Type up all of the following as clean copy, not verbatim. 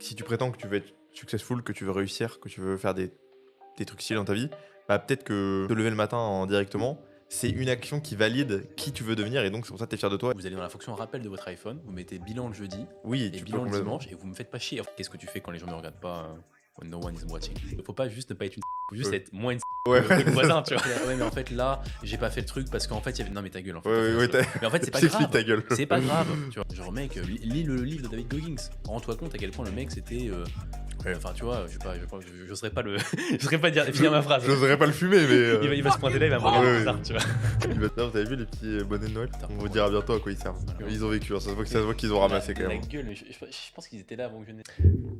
si tu prétends que tu veux être successful, que tu veux réussir, que tu veux faire des trucs stylés dans ta vie, bah peut-être que te lever le matin directement, c'est une action qui valide qui tu veux devenir et donc c'est pour ça que tu es fier de toi. Vous allez dans la fonction rappel de votre iPhone, vous mettez bilan le jeudi Oui, et tu peux bilan le complètement. dimanche et vous me faites pas chier. Qu'est-ce que tu fais quand les gens ne regardent pas when no one is watching? Faut pas juste ne pas être une faut juste être moins une Ouais, que le voisin, tu vois. Ouais, mais en fait là, j'ai pas fait le truc parce qu'en fait il y avait non mais ta gueule en fait. ouais, Mais en fait c'est pas T'expliques grave. ta gueule. C'est pas grave, tu vois. Genre mec, lis le livre de David Goggins. Rends-toi compte à quel point le mec c'était enfin tu vois, je serais pas le je serais pas dire finir ma phrase. J'oserais pas le fumer, mais. Il va se pointer là, il va me regarder Ouais, bizarre, tu vois. Vous avez vu les petits bonnets de Noël? On vous dira bientôt à quoi ils servent. Voilà. Ils ont vécu, hein, ça se voit qu'ils ont ramassé quand La même. gueule, mais je pense qu'ils étaient là avant que je naisse.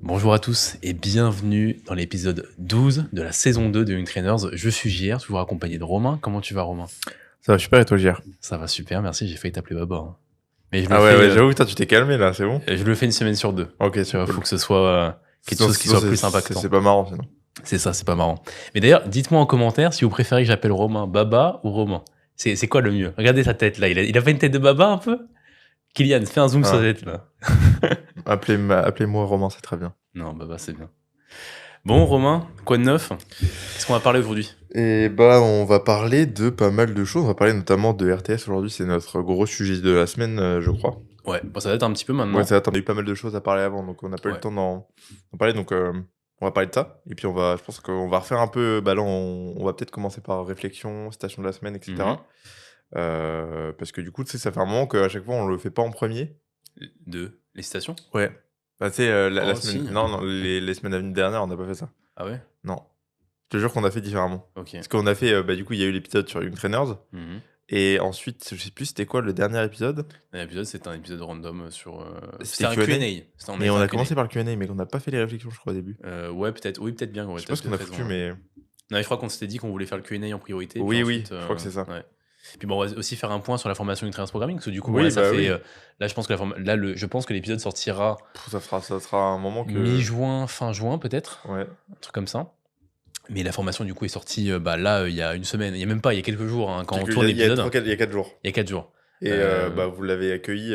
Bonjour à tous et bienvenue dans l'épisode 12 de la saison 2 de Young Trainers. Je suis JR, toujours accompagné de Romain. Comment tu vas, Romain? Ça va super et toi, JR? Ça va super, merci. J'ai failli t'appeler Baba, hein. Mais je le Ah ouais, fais, j'avoue, tu t'es calmé là, c'est bon? je le fais une semaine sur deux. Ok, Tu vois, cool. faut que ce soit quelque chose qui soit plus impactant. C'est pas marrant sinon. C'est ça, c'est pas marrant. Mais d'ailleurs, dites-moi en commentaire si vous préférez que j'appelle Romain Baba ou Romain. C'est quoi le mieux? Regardez sa tête là, il a pas une tête de Baba un peu? Kylian, fais un zoom sur sa tête là. Appelez-moi Romain, c'est très bien. Non, Baba, c'est bien. Bon, Romain, quoi de neuf? Qu'est-ce qu'on va parler aujourd'hui? Et bah, on va parler de pas mal de choses. On va parler notamment de RTS aujourd'hui. C'est notre gros sujet de la semaine, je crois. Ouais, bon, ça date un petit peu maintenant. Ouais, ça va. On a eu pas mal de choses à parler avant, donc on n'a pas eu le temps d'en parler. Donc, on va parler de ça. Et puis, je pense qu'on va refaire un peu. Bah là, on va peut-être commencer par réflexion, citation de la semaine, etc. Parce que du coup, tu sais, ça fait un moment qu'à chaque fois, on le fait pas en premier. Les citations? Ouais. Bah, tu sais, la Oh, semaine. si. Non, les semaines à venir dernière, on n'a pas fait ça. Ah ouais? Non. Je te jure qu'on a fait différemment. Ok. Parce qu'on a fait, du coup, il y a eu l'épisode sur Young Trainers. Mhm. Et ensuite, je sais plus c'était quoi le dernier épisode. L'épisode, c'était un épisode random sur. C'était un Q&A. Q&A. Mais on a commencé par le Q&A, mais on n'a pas fait les réflexions, je crois, au début. Ouais, peut-être. Oui, peut-être bien. Je sais pas ce qu'on a foutu, mais. Non, mais je crois qu'on s'était dit qu'on voulait faire le Q&A en priorité. Oui, puis oui, ensuite, je crois que c'est ça. Ouais. Puis bon, on va aussi faire un point sur la formation Young Trainers Programming, parce que du coup, Oui, ouais, ça bah fait. oui. Là, je pense que je pense que l'épisode sortira Ça sera un moment que. mi-juin, fin juin, peut-être. Ouais. Un truc comme ça. Mais la formation, du coup, est sortie là, il y a une semaine. Il y a même pas, il y a quelques jours, hein, quand on tourne l'épisode. Il y a 4 jours. Il y a 4 jours. Et vous l'avez accueilli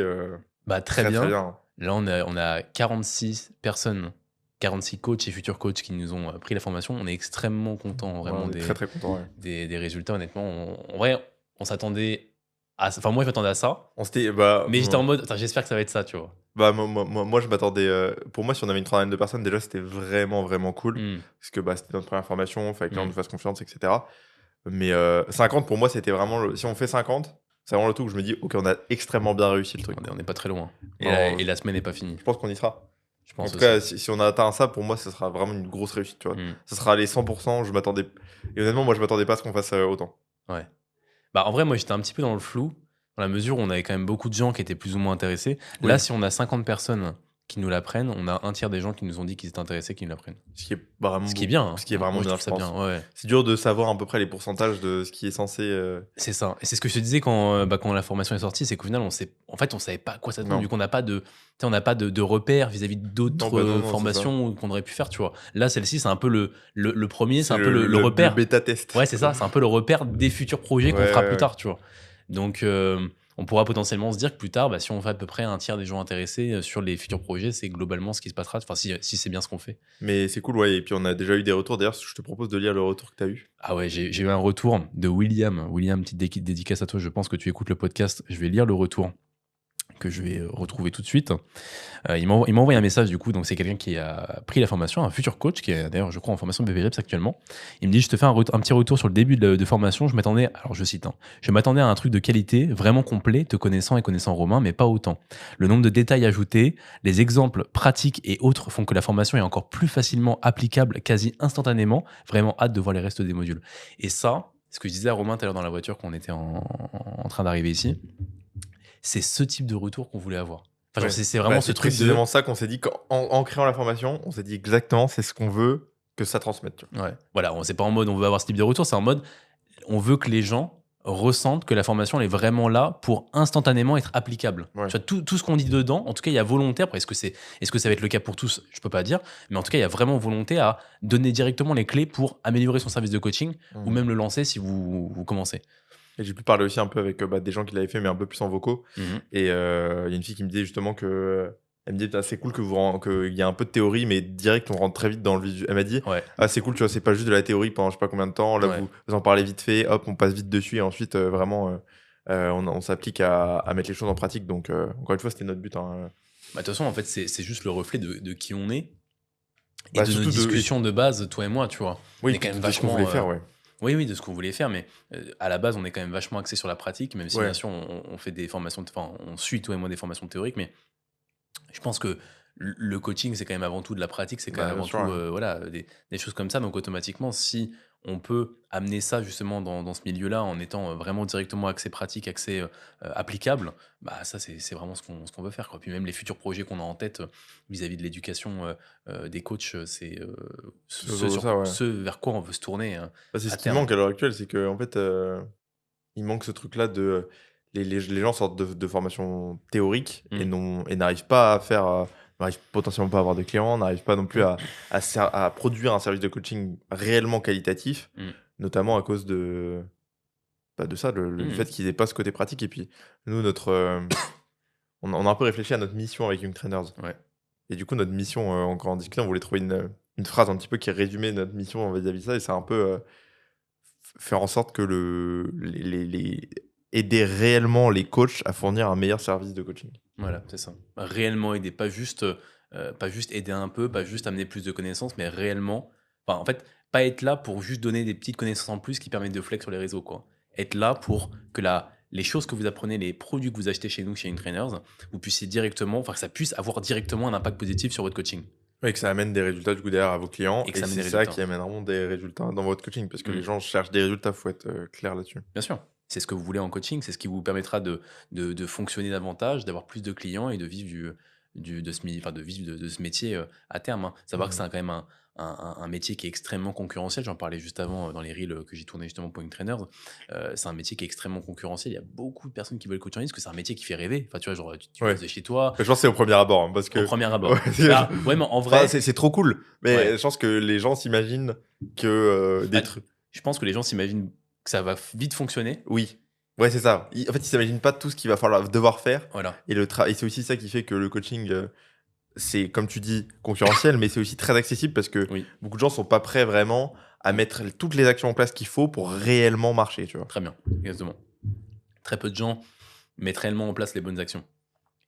Très bien. très bien. Là, on a 46 personnes, 46 coachs et futurs coachs qui nous ont pris la formation. On est extrêmement contents, vraiment, On est très très content. Ouais. des résultats, honnêtement. En vrai, on s'attendait à ça. Enfin, moi, je m'attendais à ça. On s'était. Mais j'étais en mode, attends, j'espère que ça va être ça, tu vois. Bah, moi je m'attendais. Pour moi, si on avait une trentaine de personnes, déjà, c'était vraiment, vraiment cool. Parce que c'était notre première formation, il fallait que les gens nous fassent confiance, etc. Mais 50, pour moi, c'était vraiment. Si on fait 50, c'est vraiment le tout où je me dis, ok, on a extrêmement bien réussi le truc. On n'est pas très loin. Non, Et la semaine n'est pas finie. Je pense qu'on y sera. Je pense En tout cas, si on a atteint ça, pour moi, ce sera vraiment une grosse réussite, tu vois. Ce sera les 100%, je m'attendais. Et honnêtement, moi, je m'attendais pas à ce qu'on fasse autant. Ouais. Bah, en vrai, moi, j'étais un petit peu dans le flou, dans la mesure où on avait quand même beaucoup de gens qui étaient plus ou moins intéressés. Oui. Là, si on a 50 personnes qui nous la prennent, on a un tiers des gens qui nous ont dit qu'ils étaient intéressés qui nous la prennent. Ce qui est vraiment bien. Hein. Ce qui est vraiment moi, bien, je trouve ça bien. Ouais. C'est dur de savoir à peu près les pourcentages de ce qui est censé. C'est ça. Et c'est ce que je te disais quand la formation est sortie, c'est qu'au final, on savait pas à quoi ça donne. Du coup, on n'a pas de repères vis-à-vis d'autres formations qu'on aurait pu faire, tu vois. Là, celle-ci, c'est un peu le premier, c'est un peu le repère. Le bêta test. Ouais, c'est ça. C'est un peu le repère des futurs projets qu'on fera plus tard, tu vois. Donc, on pourra potentiellement se dire que plus tard, si on fait à peu près un tiers des gens intéressés sur les futurs projets, c'est globalement ce qui se passera, enfin si c'est bien ce qu'on fait. Mais c'est cool, ouais, et puis on a déjà eu des retours, d'ailleurs je te propose de lire le retour que tu as eu. Ah ouais, j'ai eu un retour de William, petite dédicace à toi, je pense que tu écoutes le podcast, je vais lire le retour que je vais retrouver tout de suite. Il m'a envoyé un message du coup, donc c'est quelqu'un qui a pris la formation, un futur coach qui est d'ailleurs je crois en formation BPGEPS actuellement. Il me dit, je te fais un petit retour sur le début de formation, je m'attendais à un truc de qualité, vraiment complet, te connaissant et connaissant Romain, mais pas autant. Le nombre de détails ajoutés, les exemples pratiques et autres font que la formation est encore plus facilement applicable quasi instantanément. Vraiment hâte de voir les restes des modules. Et ça, ce que je disais à Romain tout à l'heure dans la voiture quand on était en train d'arriver ici, c'est ce type de retour qu'on voulait avoir. Enfin, c'est vraiment ce truc précisément ça qu'on s'est dit en créant la formation, on s'est dit exactement c'est ce qu'on veut que ça transmette. Tu vois. Ouais. Voilà, c'est pas en mode on veut avoir ce type de retour, c'est en mode on veut que les gens ressentent que la formation elle est vraiment là pour instantanément être applicable. Ouais. Tu vois, tout ce qu'on dit dedans, en tout cas il y a volonté, après est-ce que ça va être le cas pour tous, je peux pas dire, mais en tout cas il y a vraiment volonté à donner directement les clés pour améliorer son service de coaching ou même le lancer si vous commencez. Et j'ai pu parler aussi un peu avec des gens qui l'avaient fait, mais un peu plus en vocaux. Et il y a une fille qui me disait justement que Elle me dit, c'est cool qu'il y a un peu de théorie, mais direct, on rentre très vite dans le vif. Elle m'a dit, Ouais. c'est cool, tu vois, c'est pas juste de la théorie pendant je sais pas combien de temps. Là, Ouais. vous en parlez vite fait, hop, on passe vite dessus et ensuite, vraiment, on s'applique à mettre les choses en pratique. Donc, encore une fois, c'était notre but. Hein. Bah, de toute façon, en fait, c'est juste le reflet de qui on est et Bah, de nos surtout discussions de base, toi et moi, tu vois. On oui, est quand même de ce qu'on voulait vachement. faire, ouais. Oui, de ce qu'on voulait faire, mais à la base, on est quand même vachement axé sur la pratique, même si Ouais. bien sûr, on fait des formations, enfin, on suit toi et moi des formations théoriques, mais je pense que le coaching, c'est quand même avant tout de la pratique, c'est quand Bah, même bien avant sûr, tout ouais. voilà, des choses comme ça. Donc automatiquement, si on peut amener ça justement dans ce milieu-là en étant vraiment directement axé pratique, axé applicable, bah ça c'est vraiment ce qu'on veut faire, quoi. Puis même les futurs projets qu'on a en tête vis-à-vis de l'éducation des coachs, c'est C'est autour de ça, ouais. ce vers quoi on veut se tourner Bah, c'est à ce qui terme. manque à l'heure actuelle, c'est qu'en fait, il manque ce truc-là de les gens sortent de formations théoriques Mm. et n'arrivent pas à faire, n'arrivent potentiellement pas à avoir de clients, n'arrivent pas non plus à produire un service de coaching réellement qualitatif, Mm. notamment à cause de ça, du Mm. fait qu'ils aient pas ce côté pratique. Et puis nous, on a un peu réfléchi à notre mission avec Young Trainers. Ouais. Et du coup, notre mission, encore en discutant, on voulait trouver une phrase un petit peu qui résumait notre mission vis-à-vis de ça. Et c'est un peu faire en sorte que aider réellement les coachs à fournir un meilleur service de coaching. Voilà, c'est ça. Réellement aider, pas juste aider un peu, pas juste amener plus de connaissances, mais réellement, enfin, en fait, pas être là pour juste donner des petites connaissances en plus qui permettent de flex sur les réseaux, quoi. Être là pour que les choses que vous apprenez, les produits que vous achetez chez nous, chez InTrainers, vous puissiez directement, enfin, que ça puisse avoir directement un impact positif sur votre coaching. Et que ça amène des résultats du coup derrière à vos clients. Et que Et ça amène c'est des ça résultats. qui amène vraiment des résultats dans votre coaching. Parce que les Mm. gens cherchent des résultats, il faut être clair là-dessus. Bien sûr. C'est ce que vous voulez en coaching, c'est ce qui vous permettra de fonctionner davantage, d'avoir plus de clients et de vivre de vivre de ce métier à terme. Hein. Savoir que c'est quand même un métier qui est extrêmement concurrentiel. J'en parlais juste avant dans les reels que j'ai tourné justement pour Trainers. C'est un métier qui est extrêmement concurrentiel. Il y a beaucoup de personnes qui veulent coacher en ligne parce que c'est un métier qui fait rêver. Enfin, tu vois, genre, tu Ouais. bosses de chez toi. Je pense que c'est au premier abord. Hein, parce Au que... premier abord. Ouais, Ouais, mais en vrai. Enfin, c'est trop cool. Mais Ouais. je pense que les gens s'imaginent que des Bah, trucs. je pense que les gens s'imaginent que ça va vite fonctionner. Oui. Ouais, c'est ça. En fait, ils s'imaginent pas tout ce qu'il va falloir devoir faire. Voilà. Et et c'est aussi ça qui fait que le coaching, c'est, comme tu dis, concurrentiel, mais c'est aussi très accessible parce que Oui. beaucoup de gens sont pas prêts vraiment à mettre toutes les actions en place qu'il faut pour réellement marcher, tu vois. Très bien. Exactement. Très peu de gens mettent réellement en place les bonnes actions.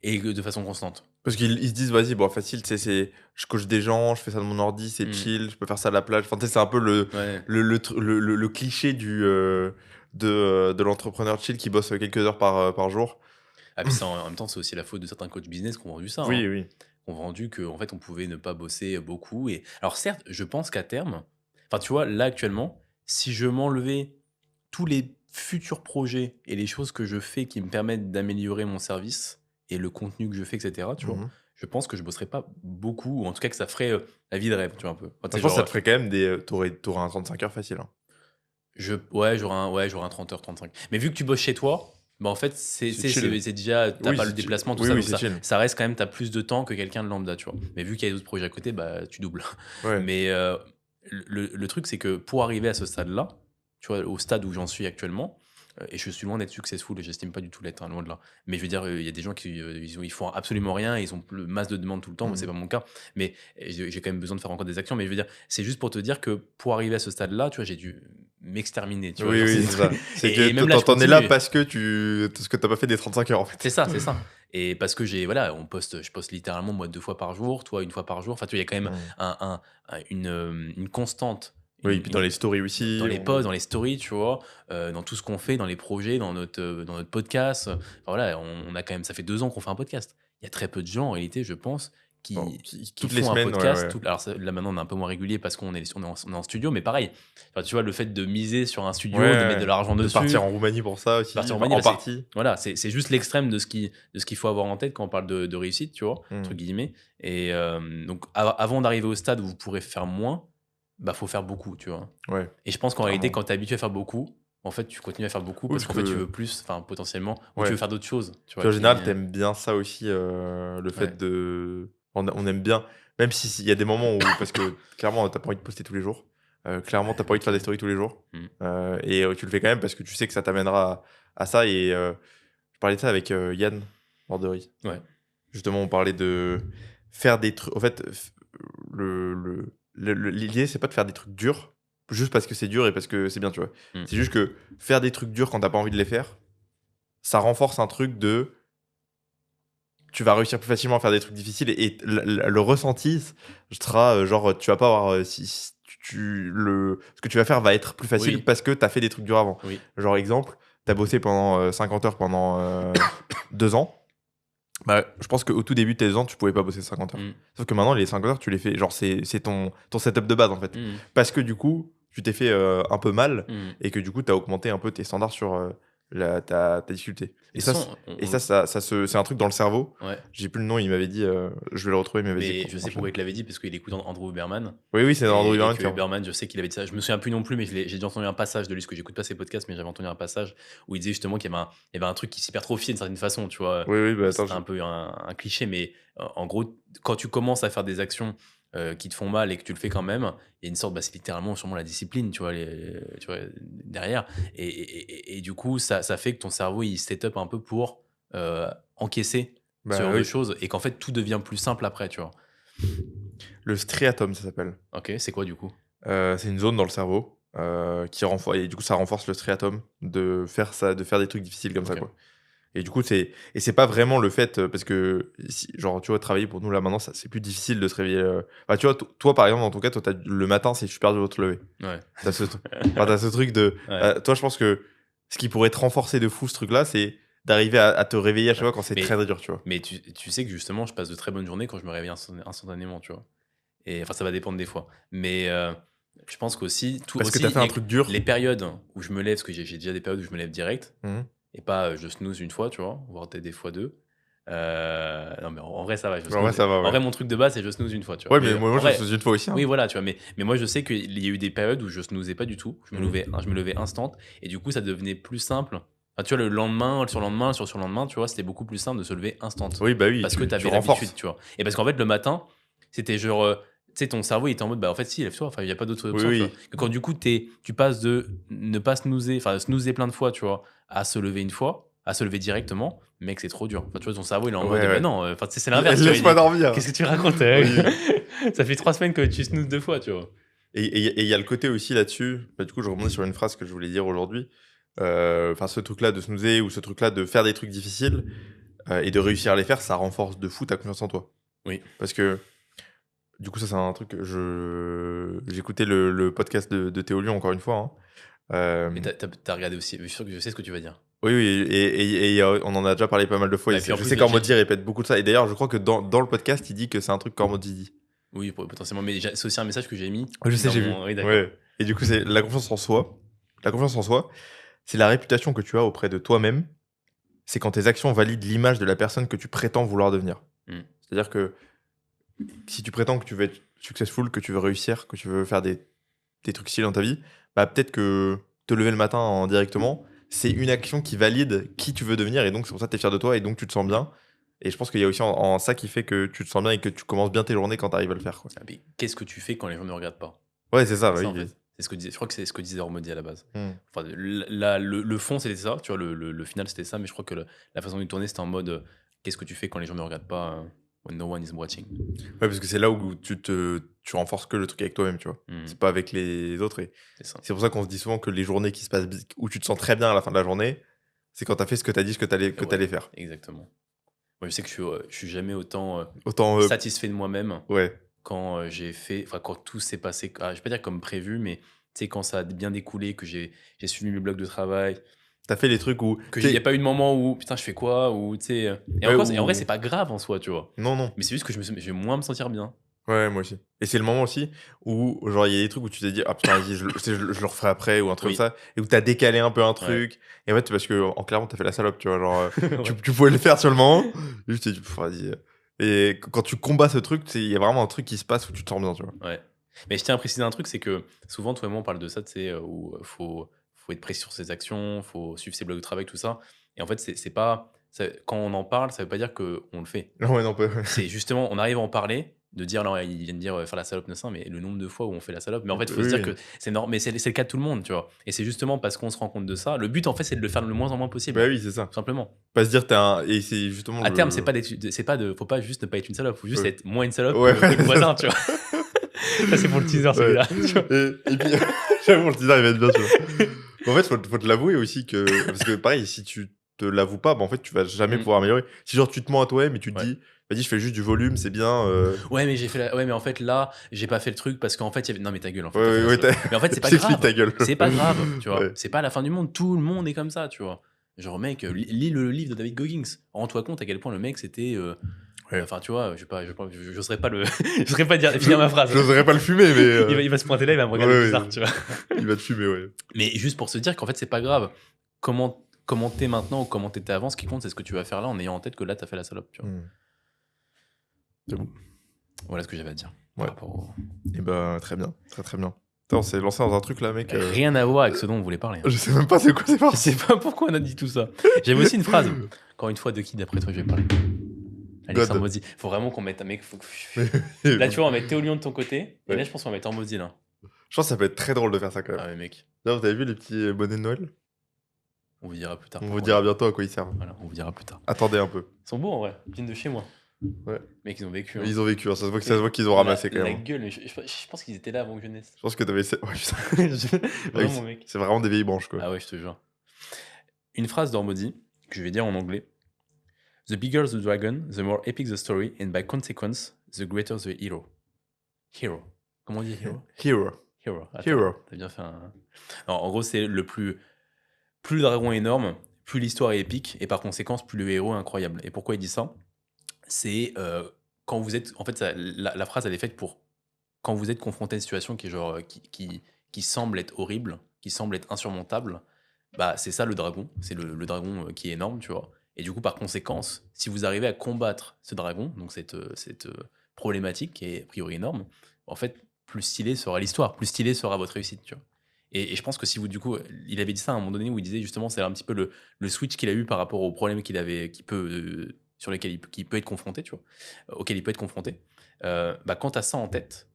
Et de façon constante. Parce qu'ils se disent, vas-y, bon, facile, tu sais, je coach des gens, je fais ça de mon ordi, c'est chill, je peux faire ça à la plage. Enfin, tu sais, c'est un peu Ouais. le cliché de l'entrepreneur chill qui bosse quelques heures par jour. Ah, puis ça, en même temps, c'est aussi la faute de certains coachs business qui ont vendu ça. Hein. Oui, oui. Qui ont vendu qu'en fait, on pouvait ne pas bosser beaucoup. Et... Alors, certes, je pense qu'à terme, enfin, tu vois, là, actuellement, si je m'enlevais tous les futurs projets et les choses que je fais qui me permettent d'améliorer mon service et le contenu que je fais, etc., tu vois, je pense que je bosserais pas beaucoup, ou en tout cas que ça ferait la vie de rêve, tu vois, un peu. Enfin, Je pense que ça te ferait quand même t'aurais un 35 heures facile. Hein. Ouais, j'aurai un 30 heures, 35. Mais vu que tu bosses chez toi, bah en fait, c'est déjà, t'as Oui, pas le c'est chill. déplacement, tout Oui, ça, oui, donc c'est chill. ça reste quand même, t'as plus de temps que quelqu'un de lambda, tu vois. Mais vu qu'il y a d'autres projets à côté, bah tu doubles. Ouais. Mais le truc, c'est que pour arriver à ce stade-là, tu vois, au stade où j'en suis actuellement, et je suis loin d'être successful, et j'estime pas du tout l'être, hein, loin de là. Mais je veux dire, il y a des gens qui ils font absolument rien, ils ont masse de demandes tout le temps, moi c'est pas mon cas. Mais j'ai quand même besoin de faire encore des actions. Mais je veux dire, c'est juste pour te dire que pour arriver à ce stade-là, tu vois, j'ai dû m'exterminer. Tu vois, Oui, genre, oui, c'est ça. C'est et même que là, je t'en es là continue. parce que t'as pas fait des 35 heures en fait. C'est ça, c'est ça. Et parce que voilà, je poste littéralement moi 2 fois par jour, toi 1 fois par jour. Enfin, tu vois, il y a quand même une constante. Oui, et puis dans les stories aussi. Dans les posts, dans les stories, tu vois, dans tout ce qu'on fait, dans les projets, dans notre podcast. Enfin, voilà, on a quand même, ça fait 2 ans qu'on fait un podcast. Il y a très peu de gens en réalité, je pense, qui toutes font les semaines, un podcast. ouais. Alors là maintenant on est un peu moins régulier parce qu'on est en studio, mais pareil. Enfin, tu vois, le fait de miser sur un studio, Ouais, de mettre de l'argent de dessus. partir en Roumanie pour ça aussi, Partir en Roumanie, en bah, partie. Voilà, c'est juste l'extrême de ce qu'il faut avoir en tête quand on parle de réussite, tu vois, entre guillemets. Et donc avant d'arriver au stade où vous pourrez faire moins, bah faut faire beaucoup, tu vois. Ouais. Et je pense qu'en réalité, Clairement. quand tu es habitué à faire beaucoup, en fait, tu continues à faire beaucoup Oui, parce parce qu'en fait, tu que- veux plus, enfin, potentiellement, ou Ouais. tu veux faire d'autres choses. Tu Puis vois, en général, t'aimes bien ça aussi, le fait Ouais. de. On aime bien, même s'il y a des moments où. Parce que clairement, t'as pas envie de poster tous les jours. Clairement, t'as pas envie de faire des stories tous les jours. Et tu le fais quand même parce que tu sais que ça t'amènera à ça. Et je parlais de ça avec Yann Bordery. Ouais. justement, on parlait de faire des trucs. En fait, l'idée, c'est pas de faire des trucs durs, juste parce que c'est dur et parce que c'est bien, tu vois. Mm. C'est juste que faire des trucs durs quand t'as pas envie de les faire, ça renforce un truc de. Tu vas réussir plus facilement à faire des trucs difficiles et le ressenti sera genre, tu vas pas avoir. Si ce que tu vas faire va être plus facile Oui, parce que t'as fait des trucs durs avant. oui, Genre, exemple, t'as bossé pendant 50 heures pendant 2 ans. Bah, je pense qu'au tout début de tes 2 ans, tu pouvais pas bosser 50 heures. mm, Sauf que maintenant, les 50 heures, tu les fais. Genre, c'est ton setup de base, en fait. mm, Parce que du coup, tu t'es fait un peu mal mm. et que du coup, tu as augmenté un peu tes standards sur ta difficulté. Et Et de toute ça, façon, c'est un truc dans le cerveau. ouais. J'ai plus le nom, il m'avait dit, je vais le retrouver, il m'avait dit Mais qu'on je sais enchaîne. pourquoi il te l'avait dit, parce qu'il écoute Andrew Huberman. Oui, oui, c'est Andrew Et Huberman que qui a. Huberman, je sais qu'il avait dit ça. Je me souviens plus non plus, mais j'ai déjà entendu un passage de lui, parce que j'écoute pas ses podcasts, mais j'avais entendu un passage où il disait justement qu'il y avait un truc qui s'hypertrophiait d'une certaine façon, tu vois. Oui, oui, bah attends. C'est un peu un cliché, mais en gros, quand tu commences à faire des actions qui te font mal et que tu le fais quand même, il y a une sorte, bah, c'est littéralement sûrement la discipline, tu vois, tu vois derrière. Et du coup, ça fait que ton cerveau, il set up un peu pour encaisser ce Bah genre de oui. choses et qu'en fait, tout devient plus simple après, tu vois. Le striatum, ça s'appelle. Ok, c'est quoi du coup? C'est une zone dans le cerveau qui renforce. Et du coup, ça renforce le striatum de faire ça, de faire des trucs difficiles comme ça, Ok. quoi. Et du coup, c'est pas vraiment le fait, parce que, genre, tu vois, travailler pour nous là maintenant, c'est plus difficile de se réveiller. Bah, tu vois, toi par exemple, dans ton cas, toi, le matin, c'est super dur de te lever. Ouais. T'as ce, enfin, t'as ce truc de. Ouais. Toi, je pense que ce qui pourrait te renforcer de fou, ce truc-là, c'est d'arriver à te réveiller à chaque fois quand c'est Mais, très dur, tu vois. mais tu sais que justement, je passe de très bonnes journées quand je me réveille instantanément, tu vois. Et enfin, ça va dépendre des fois. Mais je pense qu'aussi, Parce que aussi, t'as fait un truc dur. les périodes où je me lève, parce que j'ai déjà des périodes où je me lève direct, Mhm. et pas je snooze une fois, tu vois, voire peut-être des fois deux. Non, mais en vrai, ça va. Je En vrai, snooze. ça va, En ouais. vrai, mon truc de base, c'est je snooze une fois, tu vois. Ouais, Mais mais moi, en je le vrai, faisais une fois aussi, hein. oui, voilà, tu vois. Mais moi, je sais qu'il y a eu des périodes où je snoozais pas du tout. Mhm. Je me levais instant. Et du coup, ça devenait plus simple. Enfin, tu vois, le lendemain, le surlendemain, le surlendemain, tu vois, c'était beaucoup plus simple de se lever instant. Oui, bah oui, Parce que tu tu avais l'habitude, renforces. tu vois. Et parce qu'en fait, le matin, c'était genre. Tu sais, ton cerveau il était en mode, bah en fait, si, lève-toi. Enfin, il n'y a pas d'autre Oui, option, tu vois. oui. Et quand du coup, tu passes de ne pas snoozer, enfin, snoozer plein de fois, tu vois, à se lever une fois, à se lever directement, mec, c'est trop dur. Enfin, tu vois, ton cerveau, il est en mode, Ouais, bah ouais. non, enfin, tu sais, c'est l'inverse, tu vois. Laisse-moi dormir. Qu'est-ce que tu racontes Oui. Ça fait 3 semaines que tu snoozes 2 fois, tu vois. Et il y a le côté aussi là-dessus, bah, du coup, je rebondis sur une phrase que je voulais dire aujourd'hui. Enfin, ce truc-là de snoozer ou ce truc-là de faire des trucs difficiles et de réussir à les faire, ça renforce de fou ta confiance en toi. Oui. Parce que, du coup, ça, c'est un truc que j'écoutais le podcast de Théo Lyon, encore une fois, hein. Mais t'as regardé aussi, je suis sûr que je sais ce que tu vas dire. Oui, oui, on en a déjà parlé pas mal de fois. Bah, Et et puis en je plus, sais qu'Ormodi répète beaucoup de ça. Et d'ailleurs, je crois que dans le podcast, il dit que c'est un truc qu'Ormodi dit. Oui, potentiellement, mais c'est aussi un message que j'ai mis. Je sais, dans j'ai vu. Oui, d'accord. Ouais. Et du coup, c'est la confiance en soi. La confiance en soi, c'est la réputation que tu as auprès de toi-même. C'est quand tes actions valident l'image de la personne que tu prétends vouloir devenir. Mm. C'est-à-dire que si tu prétends que tu veux être successful, que tu veux réussir, que tu veux faire des trucs stylés dans ta vie, bah peut-être que te lever le matin directement, c'est une action qui valide qui tu veux devenir. Et donc, c'est pour ça que tu es fier de toi et donc tu te sens bien. Et je pense qu'il y a aussi en ça qui fait que tu te sens bien et que tu commences bien tes journées quand tu arrives à le faire, quoi. Ah, mais qu'est-ce que tu fais quand les gens ne regardent pas? Ouais, c'est ça, C'est ça, oui. en fait. C'est ce que disait, je crois que c'est ce que disait Ormodi à la base. Hmm. Enfin, le fond, c'était ça, tu vois, le final, c'était ça, mais je crois que la façon de tourner, c'était en mode qu'est-ce que tu fais quand les gens ne regardent pas when no one is watching. Ouais, parce que c'est là où tu renforces que le truc avec toi-même, tu vois. Mm. C'est pas avec les autres. Et C'est ça. c'est pour ça qu'on se dit souvent que les journées qui se passent où tu te sens très bien à la fin de la journée, c'est quand t'as fait ce que t'as dit, ce que t'allais Ouais, faire. exactement. Moi, je sais que je suis jamais autant Autant, satisfait de moi-même ouais. quand j'ai fait, enfin, quand tout s'est passé, je vais pas dire comme prévu, mais tu sais, quand ça a bien découlé, que j'ai suivi mes blocs de travail, T'as fait les trucs où. qu'il n'y a pas eu de moment où putain, je fais quoi, ou tu sais. Et, Ouais, encore, et en vrai, où- c'est pas grave en soi, tu vois. Non, non. Mais c'est juste que je vais moins me sentir bien. Ouais, moi aussi. Et c'est le moment aussi où, genre, il y a des trucs où tu t'es dit, ah putain, vas-y, je le referai après, ou un truc Oui. comme ça, et où t'as décalé un peu un truc. Et en fait, parce que, en clairement, t'as fait la salope, tu vois. Genre, tu pouvais le faire sur le moment, et je t'ai dit, pff, vas-y. Et quand tu combats ce truc, il y a vraiment un truc qui se passe où tu te sens bien, tu vois. Ouais. Mais je tiens à préciser un truc, c'est que souvent, toi et moi, on parle de ça, tu sais, où faut être précis sur ses actions, faut suivre ses blocs de travail, tout ça. Et en fait, c'est pas. Quand on en parle, ça veut pas dire qu'on le fait. Ouais, non, pas. C'est justement, on arrive à en parler, de dire, non, il vient de dire faire la salope 900, mais le nombre de fois où on fait la salope. Mais en fait, il faut Oui, se dire oui. que c'est normal, mais c'est le cas de tout le monde, tu vois. Et c'est justement parce qu'on se rend compte de ça. Le but, en fait, c'est de le faire le moins en moins possible, Bah oui, c'est ça. tout simplement. Pas se dire, t'es un. Et c'est justement. À terme, faut pas juste ne pas être une salope, faut juste Ouais. être moins une salope Ouais, que le voisin, tu vois. Ça, c'est pour le teaser, celui-là. Ouais. tu vois. Et puis, j'avoue, le teaser, il va être bien, tu vois. Mais en fait, faut te l'avouer aussi que. Parce que pareil, si tu te l'avoues pas, bah, en fait, tu vas jamais pouvoir améliorer. Si genre tu te mens à toi-même et tu te Ouais. dis, vas-y, je fais juste du volume, c'est bien. Ouais, mais ouais, mais en fait, là, j'ai pas fait le truc parce qu'en fait, il y avait. Non, mais ta gueule, en fait. Ouais, t'as fait ouais, la ouais, salope. Mais en fait, c'est pas J'explique grave. ta gueule. C'est pas grave, tu vois. Ouais. C'est pas la fin du monde. Tout le monde est comme ça, tu vois. Genre, mec, lis le livre de David Goggins. Rends-toi compte à quel point le mec, c'était. Ouais. Enfin, tu vois, j'oserais pas le. J'oserais pas finir ma phrase. J'oserais pas le fumer, mais. Il va se pointer là, il va me regarder Ouais, bizarre, ouais. tu vois. Il va te fumer, ouais. Mais juste pour se dire qu'en fait, c'est pas grave. Comment t'es maintenant ou comment t'étais avant, ce qui compte, c'est ce que tu vas faire là en ayant en tête que là, t'as fait la salope, tu vois. C'est bon. Voilà ce que j'avais à dire. Ouais. Par rapport au... Et bah, très bien. Très, très bien. Putain, on s'est lancé dans un truc là, mec. Rien à voir avec ce dont on voulait parler. Je sais même pas c'est quoi c'est Je parti. sais pas pourquoi on a dit tout ça. J'avais aussi une phrase. Encore une fois, de qui d'après toi je vais parler Alexandre Mozi. Faut vraiment qu'on mette un mec. Là, tu vois, on va mettre Théo Lyon de ton côté. Et là, je pense qu'on va mettre en Mozi là. Je pense que ça peut être très drôle de faire ça quand même. Ah ouais, mec. D'ailleurs, vous avez vu les petits bonnets de Noël? On vous dira plus tard. On vous dira bientôt à quoi ils servent. Voilà, on vous dira plus tard. Attendez un peu. Ils sont beaux en vrai. Ils viennent de chez moi. Ouais. Mec, ils ont vécu. Hein. Ils ont vécu, hein. Ça se voit qu'ils ont ramassé quand La même. gueule, mais je pense qu'ils étaient là avant que je naisse. Je pense que t'avais. Ouais, putain. Vraiment, mec. C'est vraiment des vieilles branches quoi. Ah ouais, je te jure. Une phrase d'Ormodi que je vais dire en anglais. The bigger the dragon, the more epic the story, and by consequence, the greater the hero. Hero. Comment on dit hero? Hero. Hero. Attends, Hero. T'as bien fait un. Non, en gros, c'est le plus. Plus le dragon est énorme, plus l'histoire est épique, et par conséquent, plus le héros est incroyable. Et pourquoi il dit ça? C'est quand vous êtes. En fait, la phrase, elle est faite pour quand vous êtes confronté à une situation qui est genre qui semble être horrible, qui semble être insurmontable. Bah, c'est ça le dragon. C'est le dragon qui est énorme, tu vois. Et du coup, par conséquence, si vous arrivez à combattre ce dragon, donc cette problématique qui est a priori énorme, en fait, plus stylé sera l'histoire, plus stylé sera votre réussite, tu vois. Et je pense que si vous, du coup, il avait dit ça à un moment donné où il disait justement, c'est un petit peu le switch qu'il a eu par rapport aux problèmes sur lesquels il peut être confronté, tu vois, auquel il peut être confronté. Bah, quand tu as ça en tête,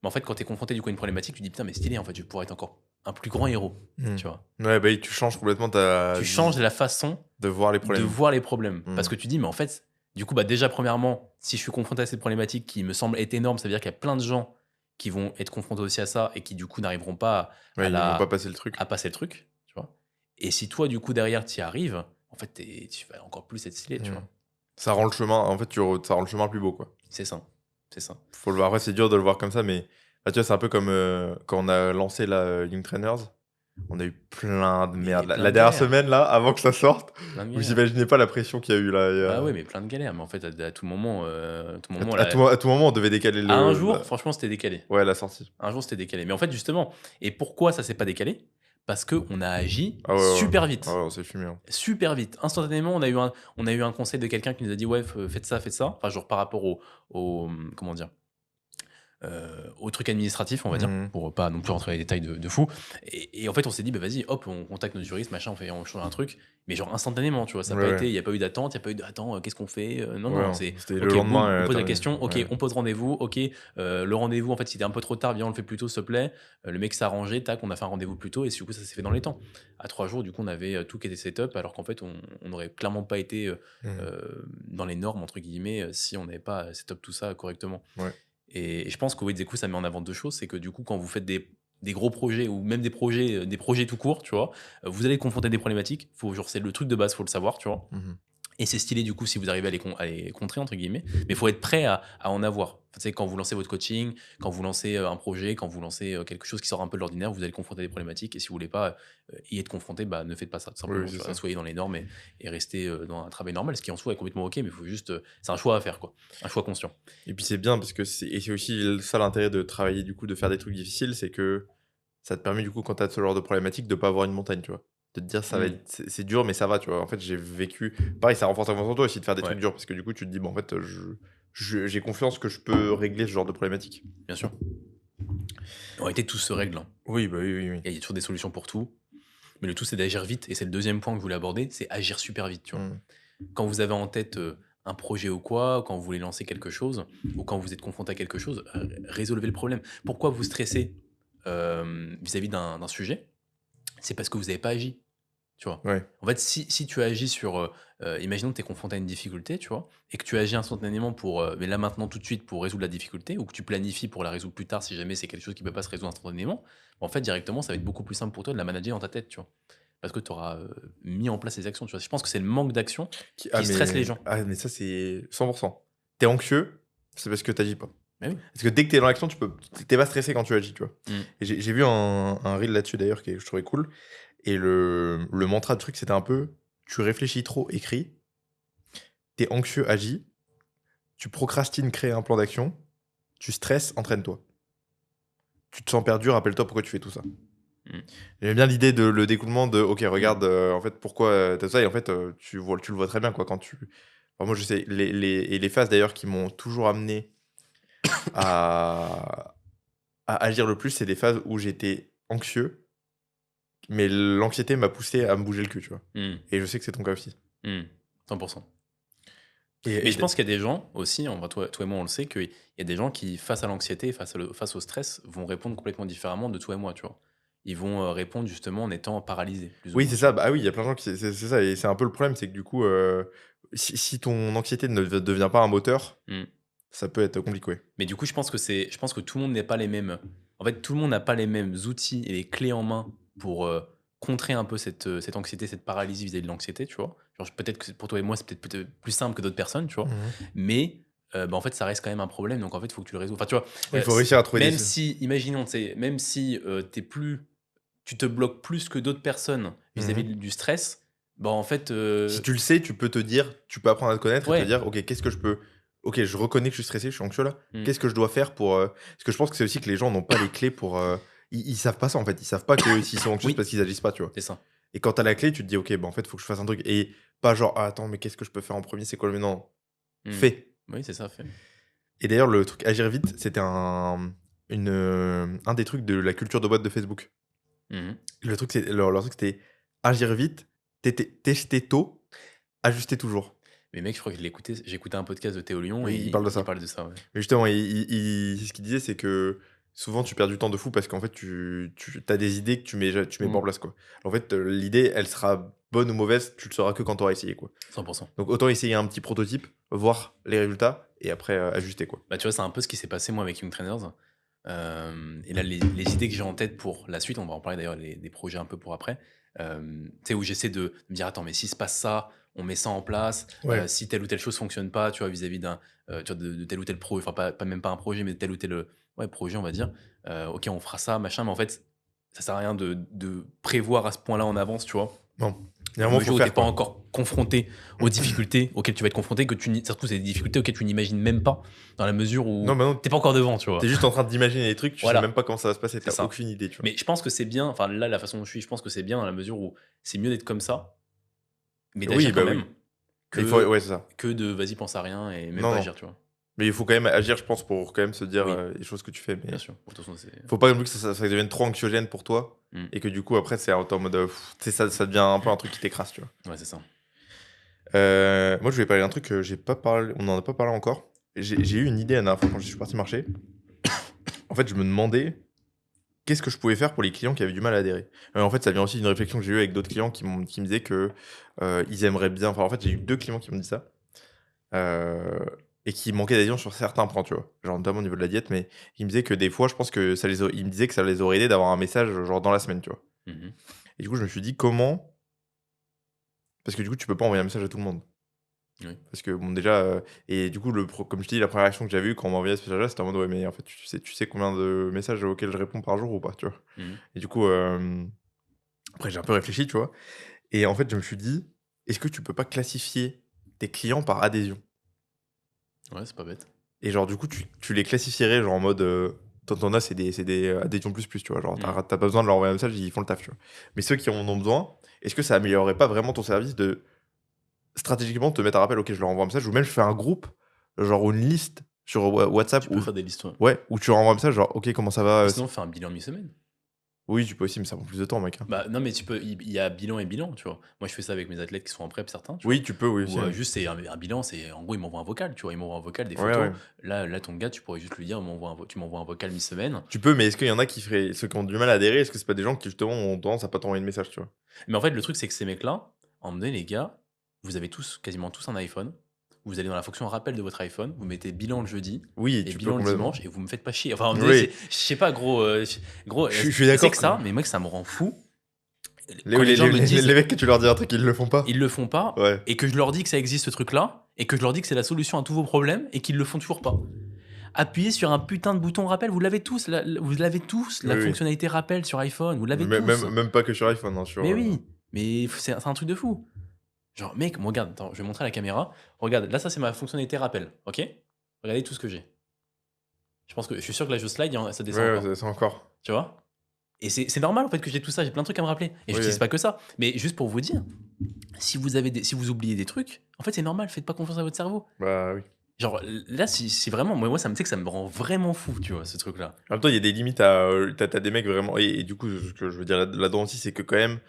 bah, en fait, quand tu es confronté du coup à une problématique, tu te dis putain, mais stylé, en fait, je pourrais être encore un plus grand héros, tu vois. Ouais, bah tu changes complètement Tu changes la façon de voir les problèmes. de voir les problèmes. Parce que tu dis, mais en fait, du coup, bah, déjà, premièrement, si je suis confronté à cette problématique qui me semble être énorme, ça veut dire qu'il y a plein de gens qui vont être confrontés aussi à ça et qui, du coup, n'arriveront pas ils vont pas passer le truc. à passer le truc, tu vois. Et si toi, du coup, derrière, tu y arrives, en fait, tu vas encore plus être stylé, tu vois. Ça rend le chemin, en fait, ça rend le chemin plus beau, quoi. C'est ça. C'est ça. Faut le voir. Après, c'est dur de le voir comme ça, mais bah, tu vois, c'est un peu comme quand on a lancé la Young Trainers. On a eu plein de merde. plein La de dernière galères. semaine, là, avant que ça sorte, Plein de vous galères. imaginez pas la pression qu'il y a eu là. Ah ouais, mais plein de galères. Mais en fait, à tout moment, à tout moment, on devait décaler le. à un jour, franchement, c'était décalé. Ouais, la sortie. Un jour, c'était décalé. Mais en fait, justement, et pourquoi ça s'est pas décalé? Parce qu'on a agi Ah ouais, super vite. Ah ouais, on s'est fumé. Hein. Super vite. Instantanément, on a eu un conseil de quelqu'un qui nous a dit ouais, faites ça. Enfin, genre par rapport au comment dire, au truc administratif, on va dire, pour pas non plus rentrer dans les détails de fou. Et en fait, on s'est dit, bah vas-y, hop, on contacte nos juristes, machin, on change un truc, mais genre instantanément, tu vois, ça a pas été, il n'y a pas eu d'attente, il n'y a pas eu de, attends, qu'est-ce qu'on fait? Non, c'est, c'était ok, le lendemain. boum, on pose la question, ok, on pose rendez-vous, ok, le rendez-vous, en fait, c'était un peu trop tard, viens, on le fait plus tôt, s'il te plaît. Le mec s'est arrangé, tac, on a fait un rendez-vous plus tôt, et du coup, ça s'est fait dans les temps. À 3 jours, du coup, on avait tout qui était set-up, alors qu'en fait, on n'aurait clairement pas été dans les normes, entre guillemets, si on n'avait pas set-up tout ça correctement. Ouais. Et je pense que oui, du coup, ça met en avant deux choses. C'est que du coup, quand vous faites des gros projets ou même des projets tout court, tu vois, vous allez confronter des problématiques. C'est le truc de base, faut le savoir, tu vois. Et c'est stylé du coup si vous arrivez à les contrer, entre guillemets. Mais il faut être prêt à en avoir. Tu sais, quand vous lancez votre coaching, quand vous lancez un projet, quand vous lancez quelque chose qui sort un peu de l'ordinaire, vous allez confronter des problématiques. Et si vous voulez pas y être confronté, bah, ne faites pas ça. Tout simplement, ça. soyez dans les normes et restez dans un travail normal, ce qui en soi est complètement ok, mais il faut juste. C'est un choix à faire, quoi. Un choix conscient. Et puis c'est bien parce que c'est aussi ça l'intérêt de travailler, du coup, de faire des trucs difficiles, c'est que ça te permet, du coup, quand tu as ce genre de problématique, de pas avoir une montagne, tu vois. De te dire, ça va être, c'est dur, mais ça va, tu vois. En fait, j'ai vécu. Pareil, ça renforce ta confiance en toi aussi de faire des trucs durs parce que du coup, tu te dis, bon, en fait, j'ai confiance que je peux régler ce genre de problématique. Bien sûr. En réalité, tout se règle. Hein. Oui, bah oui. Il y a toujours des solutions pour tout. Mais le tout, c'est d'agir vite. Et c'est le deuxième point que je voulais aborder, c'est agir super vite, tu vois. Quand vous avez en tête un projet ou quoi, quand vous voulez lancer quelque chose, ou quand vous êtes confronté à quelque chose, résolvez le problème. Pourquoi vous stressez vis-à-vis d'un sujet? C'est parce que vous n'avez pas agi. Tu vois? Ouais. En fait, si tu agis sur, imaginons que tu es confronté à une difficulté, tu vois? Et que tu agis instantanément pour, mais là, maintenant, tout de suite, pour résoudre la difficulté ou que tu planifies pour la résoudre plus tard si jamais c'est quelque chose qui peut pas se résoudre instantanément, en fait, directement, ça va être beaucoup plus simple pour toi de la manager dans ta tête, tu vois? Parce que tu auras, mis en place les actions, tu vois? Je pense que c'est le manque d'action qui stresse les gens. Mais ça, c'est 100%. T'es anxieux, c'est parce que t'agis pas. Mais oui. Parce que dès que t'es dans l'action, t'es pas stressé quand tu agis, tu vois. Mmh. Et j'ai vu un reel là-dessus d'ailleurs que je trouvais cool. Et le mantra de truc, c'était un peu tu réfléchis trop, écris. T'es anxieux, agis. Tu procrastines, crée un plan d'action. Tu stresses, entraîne-toi. Tu te sens perdu, rappelle-toi pourquoi tu fais tout ça. Mmh. J'aime bien l'idée de le découlement de ok, regarde, en fait, pourquoi t'as ça. Et en fait, tu le vois très bien, quoi, quand tu. Enfin, moi, je sais, et les phases d'ailleurs qui m'ont toujours amené à, à agir le plus, c'est des phases où j'étais anxieux, mais l'anxiété m'a poussé à me bouger le cul, tu vois. Mmh. Et je sais que c'est ton cas aussi. 100%. Et, Mais je pense qu'il y a des gens aussi, toi et moi on le sait, qu'il y a des gens qui, face à l'anxiété, face au stress, vont répondre complètement différemment de toi et moi, tu vois. Ils vont répondre justement en étant paralysés, plus ou oui, moins, c'est tu ça. vois. Bah oui, il y a plein de gens qui. C'est ça. Et c'est un peu le problème, c'est que du coup, si ton anxiété ne devient pas un moteur, Mm. ça peut être compliqué. Ouais. Mais du coup, je pense que tout le monde n'est pas les mêmes. En fait, tout le monde n'a pas les mêmes outils et les clés en main pour contrer un peu cette anxiété, cette paralysie vis-à-vis de l'anxiété, tu vois. Genre, peut-être que pour toi et moi, c'est peut-être plus simple que d'autres personnes, tu vois. Mhm. Mais bah, en fait, ça reste quand même un problème. Donc, en fait, il faut que tu le résouves. Enfin, tu vois, Il faut réussir à trouver même des. si, imaginons, tu sais, même si tu te bloques plus que d'autres personnes vis-à-vis Mhm. du stress, bah, en fait, Si tu le sais, tu peux te dire, tu peux apprendre à te connaître et te ouais. dire, ok, qu'est-ce que je peux. Ok, je reconnais que je suis stressé, je suis anxieux là. Mm. Qu'est-ce que je dois faire pour. Parce que je pense que c'est aussi que les gens n'ont pas les clés pour. Ils savent pas ça en fait. Ils savent pas que s'ils sont anxieux, c'est Oui, parce qu'ils agissent pas, tu vois. c'est ça. Et quand t'as la clé, tu te dis, ok, bah en fait, faut que je fasse un truc. Et pas genre, ah, attends, mais qu'est-ce que je peux faire en premier? C'est quoi le. Non, Mm. fais. Oui, c'est ça, fait. Et d'ailleurs, le truc agir vite, c'était un des trucs de la culture de boîte de Facebook. Mhm. Le truc, leur truc, c'était agir vite, tester tôt, ajuster toujours. Mais mec, je crois que j'ai écouté un podcast de Théo Lyon Oui, et il parle de il ça. parle de ça, ouais. Mais justement, ce qu'il disait, c'est que souvent, tu perds du temps de fou parce qu'en fait, tu as des idées que tu mets pas en Mm. place, quoi. En fait, l'idée, elle sera bonne ou mauvaise, tu le sauras que quand tu auras essayé, quoi. 100%. Donc, autant essayer un petit prototype, voir les résultats et après ajuster, quoi. Bah, tu vois, c'est un peu ce qui s'est passé moi avec Young Trainers. Et là, les idées que j'ai en tête pour la suite, on va en parler d'ailleurs des projets un peu pour après. Tu sais, où j'essaie de me dire, attends, mais s'il se passe ça, on met ça en place. Ouais. Si telle ou telle chose fonctionne pas, tu vois, vis-à-vis tu vois, de tel ou tel projet, enfin, même pas un projet, mais de tel ou tel ouais, projet, on va dire. Ok, on fera ça, machin, mais en fait, ça sert à rien de prévoir à ce point-là en avance, tu vois. Non. À Vraiment, mesure faut où tu faire, pas quoi. encore confronté aux difficultés auxquelles tu vas être confronté, surtout c'est des difficultés auxquelles tu n'imagines même pas, dans la mesure Non, où mais non, t'es pas encore devant, tu vois. t'es juste en train d'imaginer les trucs, tu sais Voilà, même pas comment ça va se passer, c'est t'as ça. aucune idée, tu vois. Mais je pense que c'est bien, enfin là, la façon dont je suis, je pense que c'est bien dans la mesure où c'est mieux d'être comme ça, mais d'agir Oui, quand bah même, oui. Mais il faut, ouais, c'est ça. que de vas-y, pense à rien et même Non, pas non. agir, tu vois. Mais il faut quand même agir, je pense, pour quand même se dire Oui. les choses que tu fais. Mais Bien sûr. De toute façon, c'est. faut pas non plus que ça devienne trop anxiogène pour toi Mm. et que du coup, après, c'est en mode. Tu sais, ça devient un peu un truc qui t'écrase, tu vois. Ouais, c'est ça. Moi, je vais parler d'un truc que j'ai pas parlé, on en a pas parlé encore. J'ai eu une idée la dernière fois quand je suis parti marcher. En fait, je me demandais qu'est-ce que je pouvais faire pour les clients qui avaient du mal à adhérer. En fait, ça vient aussi d'une réflexion que j'ai eue avec d'autres clients qui me disaient que ils aimeraient bien. Enfin, en fait, j'ai eu 2 clients qui m'ont dit ça. Et qui manquaient d'adhésion sur certains points, tu vois. Genre, notamment au niveau de la diète, mais ils me disaient que des fois, je pense que ils me disaient que ça les aurait aidés d'avoir un message, genre, dans la semaine, tu vois. Mhm. Et du coup, je me suis dit, comment. Parce que du coup, tu peux pas envoyer un message à tout le monde. Oui. Parce que, bon, déjà. Et du coup, comme je te dis, la première réaction que j'avais eue quand on m'a envoyé ce message-là, c'était en mode, ouais, mais en fait, tu sais combien de messages auxquels je réponds par jour ou pas, tu vois. Mhm. Et du coup, après, j'ai un peu réfléchi, tu vois. Et en fait, je me suis dit, est-ce que tu peux pas classifier tes clients par adhésion? Ouais, c'est pas bête. Et genre, du coup, tu les classifierais, genre en mode. T'en as, c'est des adhésions plus, tu vois. Genre, t'as pas besoin de leur envoyer un message, ils font le taf, tu vois. Mais ceux qui en ont besoin, est-ce que ça améliorerait pas vraiment ton service de stratégiquement te mettre un rappel, ok, je leur envoie un message, ou même je fais un groupe, genre une liste sur WhatsApp, Tu peux faire des listes. Ouais. ouais, où tu leur envoies un message, genre, ok, comment ça va Ou sinon, fais un bilan mi-semaine. Oui, tu peux aussi, mais ça prend plus de temps, mec. Hein. Bah non, mais il y a bilan et bilan, tu vois. Moi, je fais ça avec mes athlètes qui sont en prep, certains, tu vois. Oui, tu peux, oui, aussi. Ou Ouais, juste, c'est un bilan, c'est en gros, ils m'envoient un vocal, tu vois. Ils m'envoient un vocal, des ouais. photos. Là, ton gars, tu pourrais juste lui dire, tu m'envoies un vocal mi-semaine. Tu peux, mais est-ce qu'il y en a qui feraient. Ceux qui ont du mal à adhérer, est-ce que c'est pas des gens qui, justement, ont tendance à pas t'envoyer de message, tu vois? Mais en fait, le truc, c'est que ces mecs-là, en donné, les gars, vous avez quasiment tous un iPhone. Vous allez dans la fonction rappel de votre iPhone, vous mettez bilan le jeudi Oui, et tu peux bilan le complètement. dimanche et vous me faites pas chier. Enfin, en Oui. donné, je sais pas, gros. Je suis C'est d'accord que ça, mais mec, ça me rend fou. Quand les gens me disent, les mecs que tu leur dis un truc, ils le font pas. ils le font pas, Ouais. et que je leur dis que ça existe ce truc-là, et que je leur dis que c'est la solution à tous vos problèmes, et qu'ils le font toujours pas. Appuyez sur un putain de bouton rappel, vous l'avez tous, la Oui. fonctionnalité rappel sur iPhone, vous l'avez Même, tous. même pas que sur iPhone, hein, sur. Mais oui, mais c'est un truc de fou. Genre, mec, moi, regarde, attends, je vais montrer à la caméra. Regarde, là, ça, c'est ma fonctionnalité rappel, ok? Regardez tout ce que j'ai. Je suis sûr que là, je slide, ça descend Ouais, encore. c'est encore. Tu vois? Et c'est normal, en fait, que j'ai tout ça, j'ai plein de trucs à me rappeler. Et j'utilise pas que ça. Mais juste pour vous dire, si vous oubliez des trucs, en fait, c'est normal, faites pas confiance à votre cerveau. Bah oui. Genre, là, si vraiment, moi, ça me dit que ça me rend vraiment fou, tu vois, ce truc-là. En même temps, il y a des limites à. T'as des mecs vraiment. Et du coup, ce que je veux dire là-dedans aussi, c'est que quand même,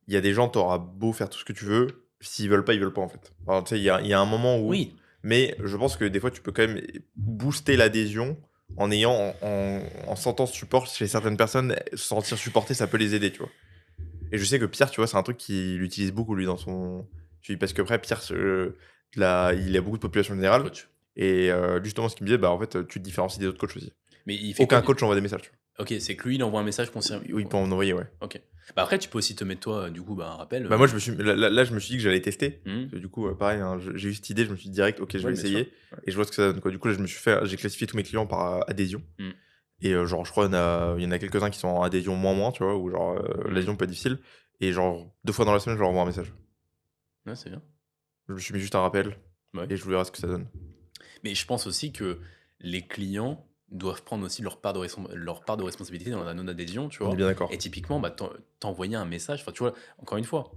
il y a des gens, t'auras beau faire tout ce que tu veux, s'ils veulent pas, ils veulent pas, en fait. Alors, tu sais, il y a un moment où. Oui, Mais je pense que des fois, tu peux quand même booster l'adhésion en ayant, en sentant ce support chez certaines personnes, se sentir supporté, ça peut les aider, tu vois. Et je sais que Pierre, tu vois, c'est un truc qu'il utilise beaucoup, lui, dans son. Parce que après, Pierre, il a beaucoup de population générale. coach. Et justement, ce qu'il me disait, bah en fait, tu te différencies des autres coachs aussi. Mais il fait Aucun quoi? coach envoie des messages. Tu vois. Ok, c'est que lui, il envoie un message concernant. Oui, il peut en envoyer, ouais. Ok. Bah après, tu peux aussi te mettre toi, du coup, un rappel. Bah moi, là, je me suis dit que j'allais tester. Hmm. Du coup, pareil, hein, j'ai eu cette idée, je me suis dit direct, ok, je vais Ouais, bien essayer. sûr. Ouais. Et je vois ce que ça donne, quoi. Du coup, là, j'ai classifié tous mes clients par adhésion. Hmm. Et genre, je crois il y en a quelques-uns qui sont en adhésion moins, tu vois, où genre, l'adhésion peut être difficile. Et genre, 2 fois dans la semaine, je leur envoie un message. Ouais, c'est bien. Je me suis mis juste un rappel. Ouais. Et je verrai ce que ça donne. Mais je pense aussi que les clients doivent prendre aussi leur part de responsabilité dans la non-adhésion, tu On vois. est bien d'accord. Et typiquement, bah, t'envoyer un message, enfin, tu vois, encore une fois,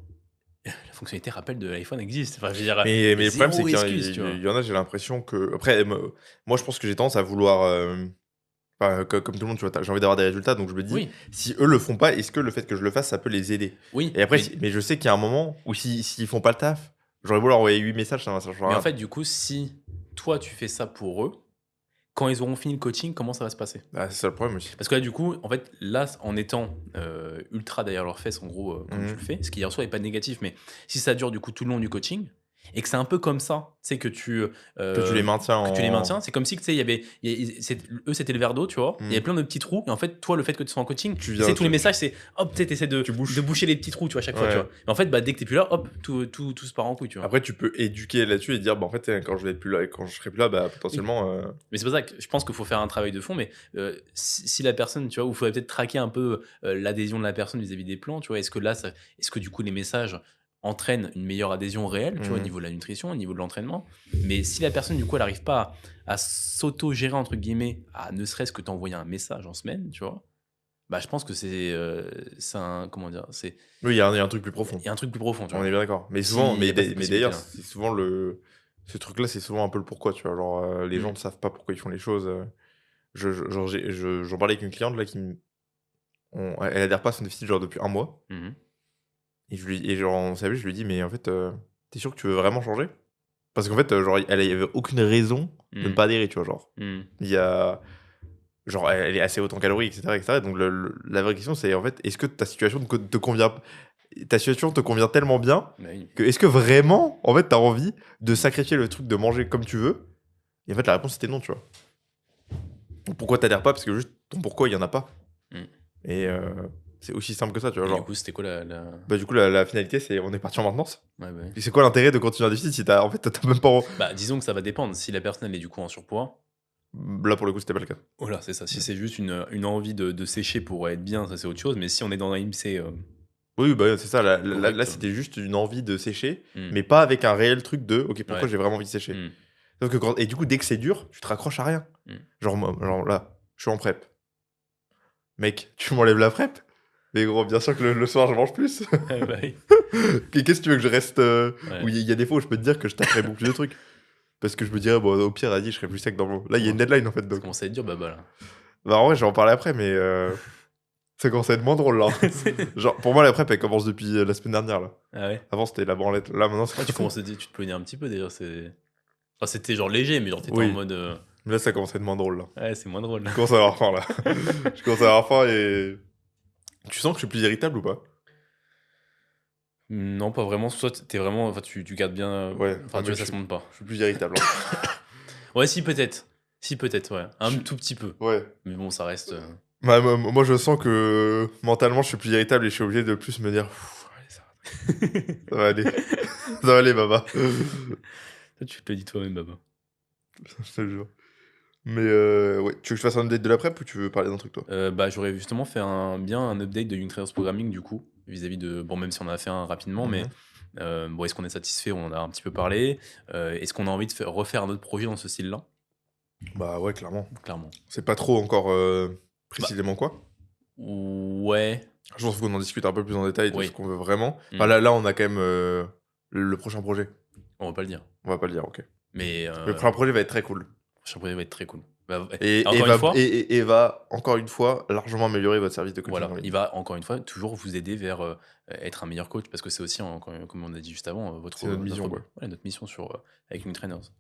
la fonctionnalité rappel de l'iPhone existe. Enfin, je veux dire, Mais le problème, c'est zéro qu'il excuse, tu vois. y en a, j'ai l'impression que. Après, moi, je pense que j'ai tendance à vouloir. Enfin, comme tout le monde, tu vois, j'ai envie d'avoir des résultats, donc je me dis, Oui, si eux le font pas, est-ce que le fait que je le fasse, ça peut les aider? oui. Et après, Mais, mais je sais qu'il y a un moment où s'ils font pas le taf, j'aurais beau leur envoyer 8 messages, ça change mais rien. en fait, du coup, si toi, tu fais ça pour eux, quand ils auront fini le coaching, comment ça va se passer? Bah, c'est ça le problème aussi. Parce que là, du coup, en fait, là, en étant ultra derrière leurs fesses, en gros, comme tu le fais, ce qui en soi n'est pas négatif, mais si ça dure du coup tout le long du coaching, et que c'est un peu comme ça, tu sais, que tu les maintiens que tu les en. maintiens, c'est comme si, tu sais, eux, c'était le verre d'eau, tu vois, il y avait plein de petits trous, et en fait, toi, le fait que tu sois en coaching, Tu tu viens- sais, tous les tu- messages, c'est hop, tu sais, t'essaies de bouches. boucher les petits trous, tu vois, à chaque fois, Ouais. tu vois. Mais en fait, bah, dès que t'es plus là, hop, tout se part en couille, tu vois. Après, tu peux éduquer là-dessus et dire, bah, en fait, quand je vais être plus là, quand je serai plus là, bah, potentiellement. Mais c'est pour ça que je pense qu'il faut faire un travail de fond, mais si la personne, tu vois, il faudrait peut-être traquer un peu l'adhésion de la personne vis-à-vis des plans, tu vois, est-ce que du coup les messages entraînent une meilleure adhésion réelle, tu vois, au niveau de la nutrition, au niveau de l'entraînement, mais si la personne, du coup, elle n'arrive pas à s'auto-gérer, entre guillemets, à ne serait-ce que t'envoyer un message en semaine, tu vois, bah je pense que c'est un, comment dire, Oui, il y a un truc plus profond. il y a un truc plus profond, tu On vois. est bien d'accord. Mais Si souvent, y a pas cette mais d'ailleurs, possibilité-là. c'est souvent ce truc-là, c'est souvent un peu le pourquoi, tu vois. Genre, les gens ne savent pas pourquoi ils font les choses. J'en parlais avec une cliente là elle adhère pas à son déficit genre depuis 1 mois. Mhm. Et genre, on s'est vu, je lui dis, mais en fait, t'es sûr que tu veux vraiment changer? Parce qu'en fait, genre, il y avait aucune raison de ne Mhm. pas adhérer, tu vois. Genre, Mhm. il y a. Genre, elle est assez haute en calories, etc. etc. Donc, la vraie question, c'est en fait, est-ce que ta situation te convient? Ta situation te convient tellement bien Bah oui. que est-ce que vraiment, en fait, t'as envie de sacrifier le truc de manger comme tu veux? Et en fait, la réponse c'était non, tu vois. Donc, pourquoi t'adhères pas? Parce que juste ton pourquoi, il y en a pas. Mm. Et c'est aussi simple que ça, tu vois. Et Genre, du coup, c'était quoi la... bah, du coup, la finalité, c'est on est parti en maintenance. Ouais, bah oui. Et c'est quoi l'intérêt de continuer un déficit si t'as même pas. Bah, disons que ça va dépendre. Si la personne elle est du coup en surpoids, Là, pour le coup, c'était pas le cas. voilà, c'est ça. Si c'est juste une envie de sécher pour être bien, ça c'est autre chose. Mais si on est dans un IMC, Oui, bah, c'est ça. Là, Correct. c'était juste une envie de sécher, Mm. mais pas avec un réel truc de OK, pourquoi Ouais. j'ai vraiment envie de sécher. Mm. Sauf que et du coup, dès que c'est dur, tu te raccroches à rien. Mm. Genre là, je suis en prep. Mec, tu m'enlèves la prep? Mais gros, bien sûr que le soir, je mange plus. Bah oui. Qu'est-ce que tu veux que je reste Ouais. où il y a des fois où je peux te dire que je taperai beaucoup plus de trucs. Parce que je me dirais, bon, au pire, vas-y, je serai plus sec dans mon. Là, il y a une deadline en fait. Ça Donc. commence à être dur, bah là. Bah, en vrai, je vais en parler après, mais. Ça commence à être moins drôle là. Genre, pour moi, la prep, elle commence depuis la semaine dernière là. Ah ouais. Avant, c'était la branlette. Là, maintenant, c'est. Tu commences à tu te plaignais un petit peu déjà. Enfin, c'était genre léger, mais genre t'étais Oui. en mode. Mais là, ça commence à être moins drôle là. Ouais, c'est moins drôle. Je commence à avoir faim là. Je commence à avoir faim et. Tu sens que je suis plus irritable ou pas? Non, pas vraiment. Soit t'es vraiment. Enfin, tu gardes bien. Ouais. Enfin, tu vois, ça se monte pas. Je suis plus irritable. Hein. Ouais, si, peut-être. Si, peut-être, ouais. Un tout petit peu. Ouais. Mais bon, ça reste. Moi, je sens que mentalement, je suis plus irritable et je suis obligé de plus me dire. Allez, ça va aller. Ça va aller, Baba. Toi, tu te le dis toi-même, Baba. Je te le jure. Mais ouais, tu veux que je fasse un update de la prep ou tu veux parler d'un truc toi? Bah, j'aurais justement fait un update de Young Traders Programming du coup, vis-à-vis de. Bon, même si on en a fait un rapidement, mais bon, est-ce qu'on est satisfait? On en a un petit peu parlé. Est-ce qu'on a envie de refaire un autre projet dans ce style-là? Bah ouais, clairement. Clairement. C'est pas trop encore précisément quoi. Ouais. Je pense qu'on en discute un peu plus en détail de Oui. ce qu'on veut vraiment. Enfin, là, on a quand même le prochain projet. On va pas le dire. On va pas le dire, ok. Mais Le prochain projet va être très cool. le prochain projet va être très cool. Bah, Et encore une fois, va, encore une fois, largement améliorer votre service de coaching voilà, en ligne. il va encore une fois toujours vous aider vers être un meilleur coach parce que c'est aussi, comme on a dit juste avant, C'est notre mission, quoi. notre mission avec Young Trainers.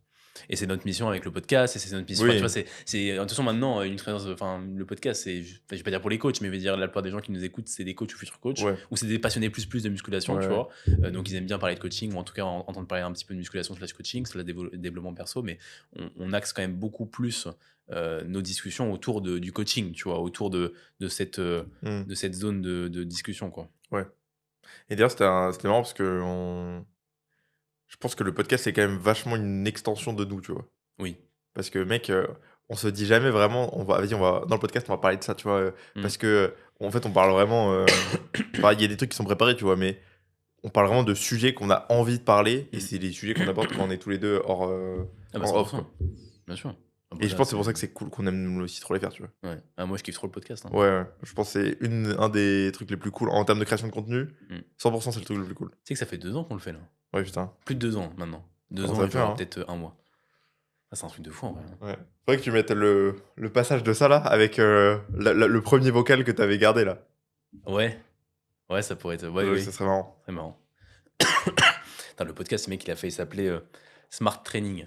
Et c'est notre mission avec le podcast, et c'est notre mission. Oui. Enfin, tu vois, de toute façon, maintenant, Young Trainers, enfin, le podcast, c'est, je vais pas dire pour les coachs, mais je vais dire la plupart des gens qui nous écoutent, c'est des coachs ou futurs coachs, Ouais. ou c'est des passionnés plus de musculation, Ouais, tu ouais. vois. Donc ils aiment bien parler de coaching, ou en tout cas entendre parler un petit peu de musculation / coaching, / développement perso, mais on axe quand même beaucoup plus nos discussions autour du coaching, tu vois, autour de cette zone de discussion, quoi. Ouais. Et d'ailleurs, c'était marrant parce que je pense que le podcast, c'est quand même vachement une extension de nous, tu vois. Oui. Parce que, mec, on se dit jamais vraiment, vas-y, dans le podcast, on va parler de ça, tu vois. Parce que, en fait, on parle vraiment. Enfin, il y a des trucs qui sont préparés, tu vois, mais on parle vraiment de sujets qu'on a envie de parler. Et c'est les sujets qu'on aborde quand on est tous les deux hors off, quoi. Bien sûr. Et je pense que c'est pour ça que c'est cool qu'on aime aussi trop les faire, tu vois. Ouais. Ah, moi, je kiffe trop le podcast. Hein. Ouais. Je pense que c'est un des trucs les plus cool en termes de création de contenu. 100%, c'est le truc le plus cool. Tu sais que ça fait 2 ans qu'on le fait là. Ouais, putain. Plus de 2 ans maintenant. 2 ans, ça et fait, hein. peut-être 1 mois. Ah, c'est un truc de fou en vrai. Ouais. Faudrait que tu mettes le passage de ça là avec le premier vocal que t'avais gardé là. Ouais. Ouais, ça pourrait être. Ouais, Ça serait marrant. C'est marrant. Putain, le podcast, le mec, il a failli s'appeler Smart Training.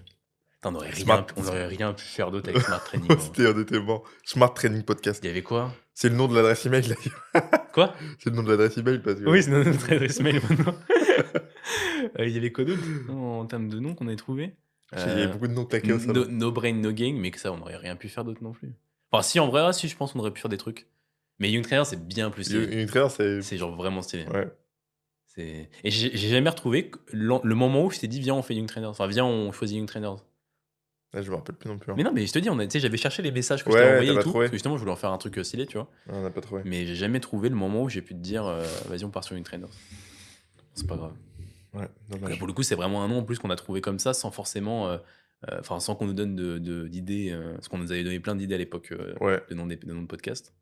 Putain, on aurait rien pu faire d'autre avec Smart Training. C'était un de tes morts. Smart Training Podcast. Il y avait quoi? C'est le nom de l'adresse email là. Quoi? C'est le nom de l'adresse email parce que. Oui, c'est notre adresse mail maintenant. Il y avait quoi d'autre en termes de noms qu'on avait trouvé? Il y avait beaucoup de noms claqués au salon. No Brain No Gain, mais que ça, on n'aurait rien pu faire d'autre non plus. Enfin, si, en vrai, si, je pense qu'on aurait pu faire des trucs. Mais Young Trainer, c'est bien plus stylé. Young Trainer, c'est. C'est genre vraiment stylé. Ouais. Et j'ai jamais retrouvé le moment où je t'ai dit, viens, on fait Young Trainers. Enfin, viens, on choisit Young Trainers. Là, je me rappelle plus non plus. Hein. Mais non, mais je te dis, j'avais cherché les messages que je t'avais envoyés et tout. Parce que justement, je voulais en faire un truc stylé, tu vois. On n'a pas trouvé. Mais j'ai jamais trouvé le moment où j'ai pu te dire, vas-y, on part sur Young Trainers. C'est pas grave. Ouais, dommage. Là, pour le coup, c'est vraiment un nom en plus qu'on a trouvé comme ça, sans forcément. Sans qu'on nous donne d'idées. Parce qu'on nous avait donné plein d'idées à l'époque de noms de podcasts.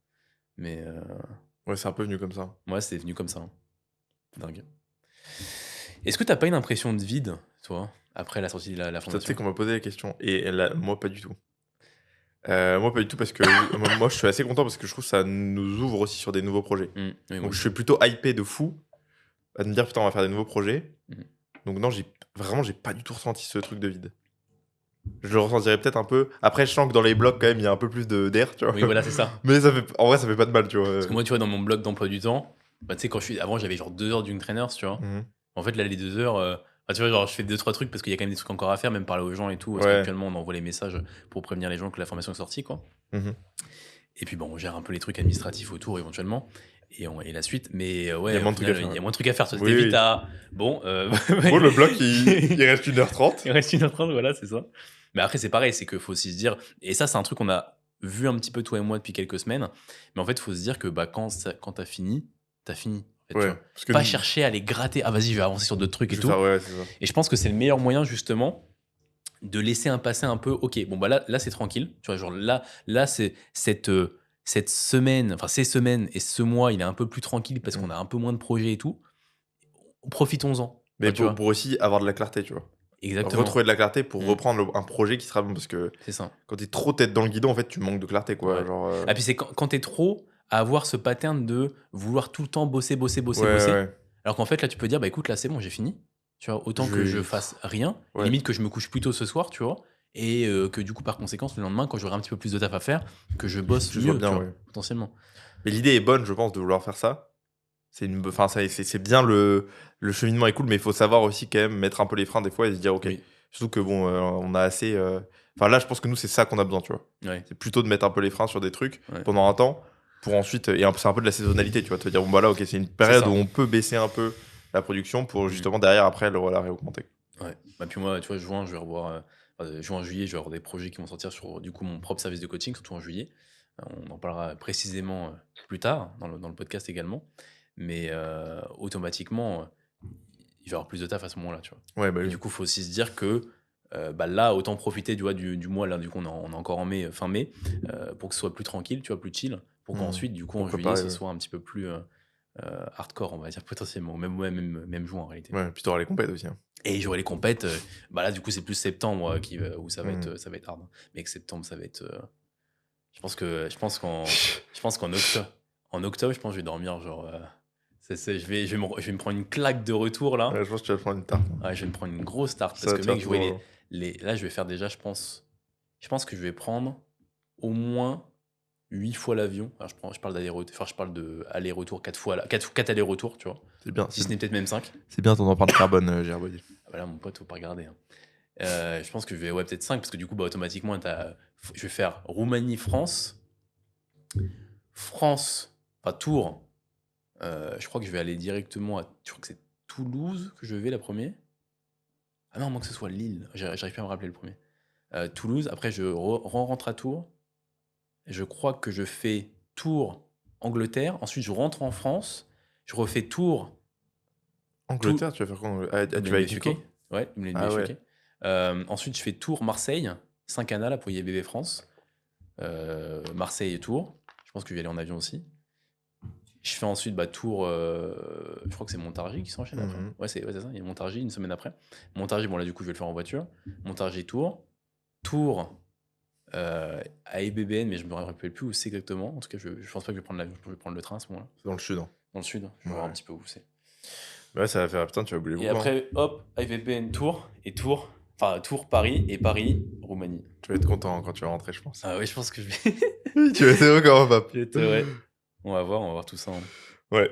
Mais. Ouais, c'est un peu venu comme ça. Ouais, c'est venu comme ça. Hein. Dingue. Est-ce que t'as pas une impression de vide, toi, après la sortie de la formation? Tu sais qu'on m'a posé la question. Et moi, pas du tout. Moi, pas du tout parce que moi, je suis assez content parce que je trouve que ça nous ouvre aussi sur des nouveaux projets. Oui, donc, je suis plutôt hypé de fou à me dire, putain, on va faire des nouveaux projets. Donc, non, j'ai pas du tout ressenti ce truc de vide. Je le ressentirais peut-être un peu. Après, je sens que dans les blogs, quand même, il y a un peu plus d'air, tu vois. Oui, voilà, c'est ça. Mais en vrai, ça fait pas de mal, tu vois. Parce que moi, tu vois, dans mon blog d'emploi du temps, bah, tu sais, avant, j'avais genre 2 heures d'une trainers, tu vois. En fait, là, les 2 heures, tu vois, genre, je fais 2-3 trucs parce qu'il y a quand même des trucs encore à faire, même parler aux gens et tout. Parce qu'actuellement, on envoie les messages pour prévenir les gens que la formation est sortie, quoi. Et puis, bon, on gère un peu les trucs administratifs autour, éventuellement. Et la suite, mais ouais, il y a moins de trucs à faire. Ça t'évite à. Bon, le bloc, il reste 1h30. Il reste 1h30, voilà, c'est ça. Mais après, c'est pareil, c'est qu'il faut aussi se dire. Et ça, c'est un truc qu'on a vu un petit peu, toi et moi, depuis quelques semaines. Mais en fait, il faut se dire que bah, quand t'as fini, t'as fini. En fait, parce que pas chercher à les gratter. Ah, vas-y, je vais avancer sur d'autres trucs et tout. C'est ça. Et je pense que c'est le meilleur moyen, justement, de laisser passer un peu. Ok, bon, bah là c'est tranquille. Tu vois, genre là c'est cette semaine, enfin ces semaines et ce mois, il est un peu plus tranquille parce qu'on a un peu moins de projets et tout. Profitons-en. Mais pour aussi avoir de la clarté, tu vois. Exactement. Retrouver de la clarté pour reprendre un projet qui sera bon, parce que c'est ça. Quand t'es trop tête dans le guidon, en fait, tu manques de clarté, quoi. Et puis c'est quand t'es trop, à avoir ce pattern de vouloir tout le temps bosser, bosser, bosser, Ouais, bosser. ouais. Alors qu'en fait, là, tu peux dire, bah écoute, là, c'est bon, j'ai fini. Tu vois, autant Je que je vais fasse rien, et ouais. limite que je me couche plus tôt ce soir, tu vois, et que du coup, par conséquence, le lendemain, quand j'aurai un petit peu plus de taf à faire, que je bosse Tu sois mieux, tu bien, vois, ouais. potentiellement. Mais l'idée est bonne, je pense, de vouloir faire ça. C'est une enfin, c'est bien le cheminement est cool, mais il faut savoir aussi quand même mettre un peu les freins des fois et se dire: «OK». Oui, Surtout que bon, on a assez, enfin là, je pense que nous, c'est ça qu'on a besoin, tu vois? ouais, C'est plutôt de mettre un peu les freins sur des trucs ouais. pendant un temps pour ensuite et c'est un peu de la saisonnalité, tu vois? Te dire: «Bon, bah là, OK, c'est une C'est période où ça. on peut baisser un peu la production pour Mm. justement derrière après la réaugmenter». Ouais. Bah, puis moi, tu vois, juin, je vais revoir, juin, juillet, je vais avoir des projets qui vont sortir sur, du coup, mon propre service de coaching, surtout en juillet. On en parlera précisément plus tard, dans le podcast également. Mais automatiquement, il va y avoir plus de taf à ce moment-là, tu vois. Ouais, bah Et oui. du coup, il faut aussi se dire que bah, là, autant profiter du mois, là, du coup, on est encore en mai, fin mai, pour que ce soit plus tranquille, tu vois, plus chill, pour Mmh. qu'ensuite, du coup, Pour en juillet, préparer, ce ouais. soit un petit peu plus hardcore, on va dire, potentiellement. Même, ouais, même juin, en réalité. Ouais, puis tu auras les compètes aussi, hein. Et j'aurai les compètes, bah là, du coup, c'est plus septembre où Mmh. ça va être hard, hein. Mais que septembre, ça va être. Je pense qu'en octobre, je pense que je vais dormir, genre. Je vais me prendre une claque de retour là. Ouais, je pense que tu vas te prendre une tarte, hein. Ouais, je vais me prendre une grosse tarte Ça parce va que, te faire mec, toujours, là, je vais faire déjà, je pense que je vais prendre au moins 8 fois l'avion. Alors, je parle d'aller-retour, enfin, je parle de aller-retour 4 fois, 4 allers-retours, tu vois. c'est bien, Si ce n'est peut-être même 5. c'est bien ton empreinte carbone, Gerbaudy. Ah bah là, mon pote, faut pas regarder, hein. Je pense que je vais, ouais, peut-être 5 parce que du coup, bah, automatiquement, je vais faire Roumanie, France, enfin Tours. Je crois que je vais aller directement je crois que c'est Toulouse que je vais la première. Ah non, moi que ce soit Lille. J'arrive pas à me rappeler le premier. Toulouse. Après, je rentre à Tours. Et je crois que je fais Tours, Angleterre. Ensuite, je rentre en France. Je refais Tours. Angleterre, tu vas faire quoi tu vas avec WSUK. Nico? Ouais, Ah ouais. WSUK. Ensuite, je fais Tours, Marseille. Saint-Cana, là, pour YBB France. Marseille et Tours. Je pense que je vais aller en avion aussi. Je fais ensuite Tours, je crois que c'est Montargis qui s'enchaîne après. Mmh. Ouais, c'est ça, il y a Montargis une semaine après. Montargis, bon là du coup je vais le faire en voiture. Montargis, Tours. Tours à EBBN, mais je me rappelle plus où c'est exactement. En tout cas, je pense pas que je vais prendre l'avion, je vais prendre le train à ce moment-là. C'est dans le sud, hein. Dans le sud, je vais voir un Ouais. petit peu où c'est. Ouais, ça va faire putain, tu vas bouler Et beaucoup, hein. après, hop, EBBN, Tours, et Tours, enfin Tours, Paris, et Paris, Roumanie. Tu vas être content, hein, quand tu vas rentrer, je pense. Ah ouais, je pense que je vais. Tu vas être heureux comme un pape. Ouais. On va voir tout ça, hein. Ouais.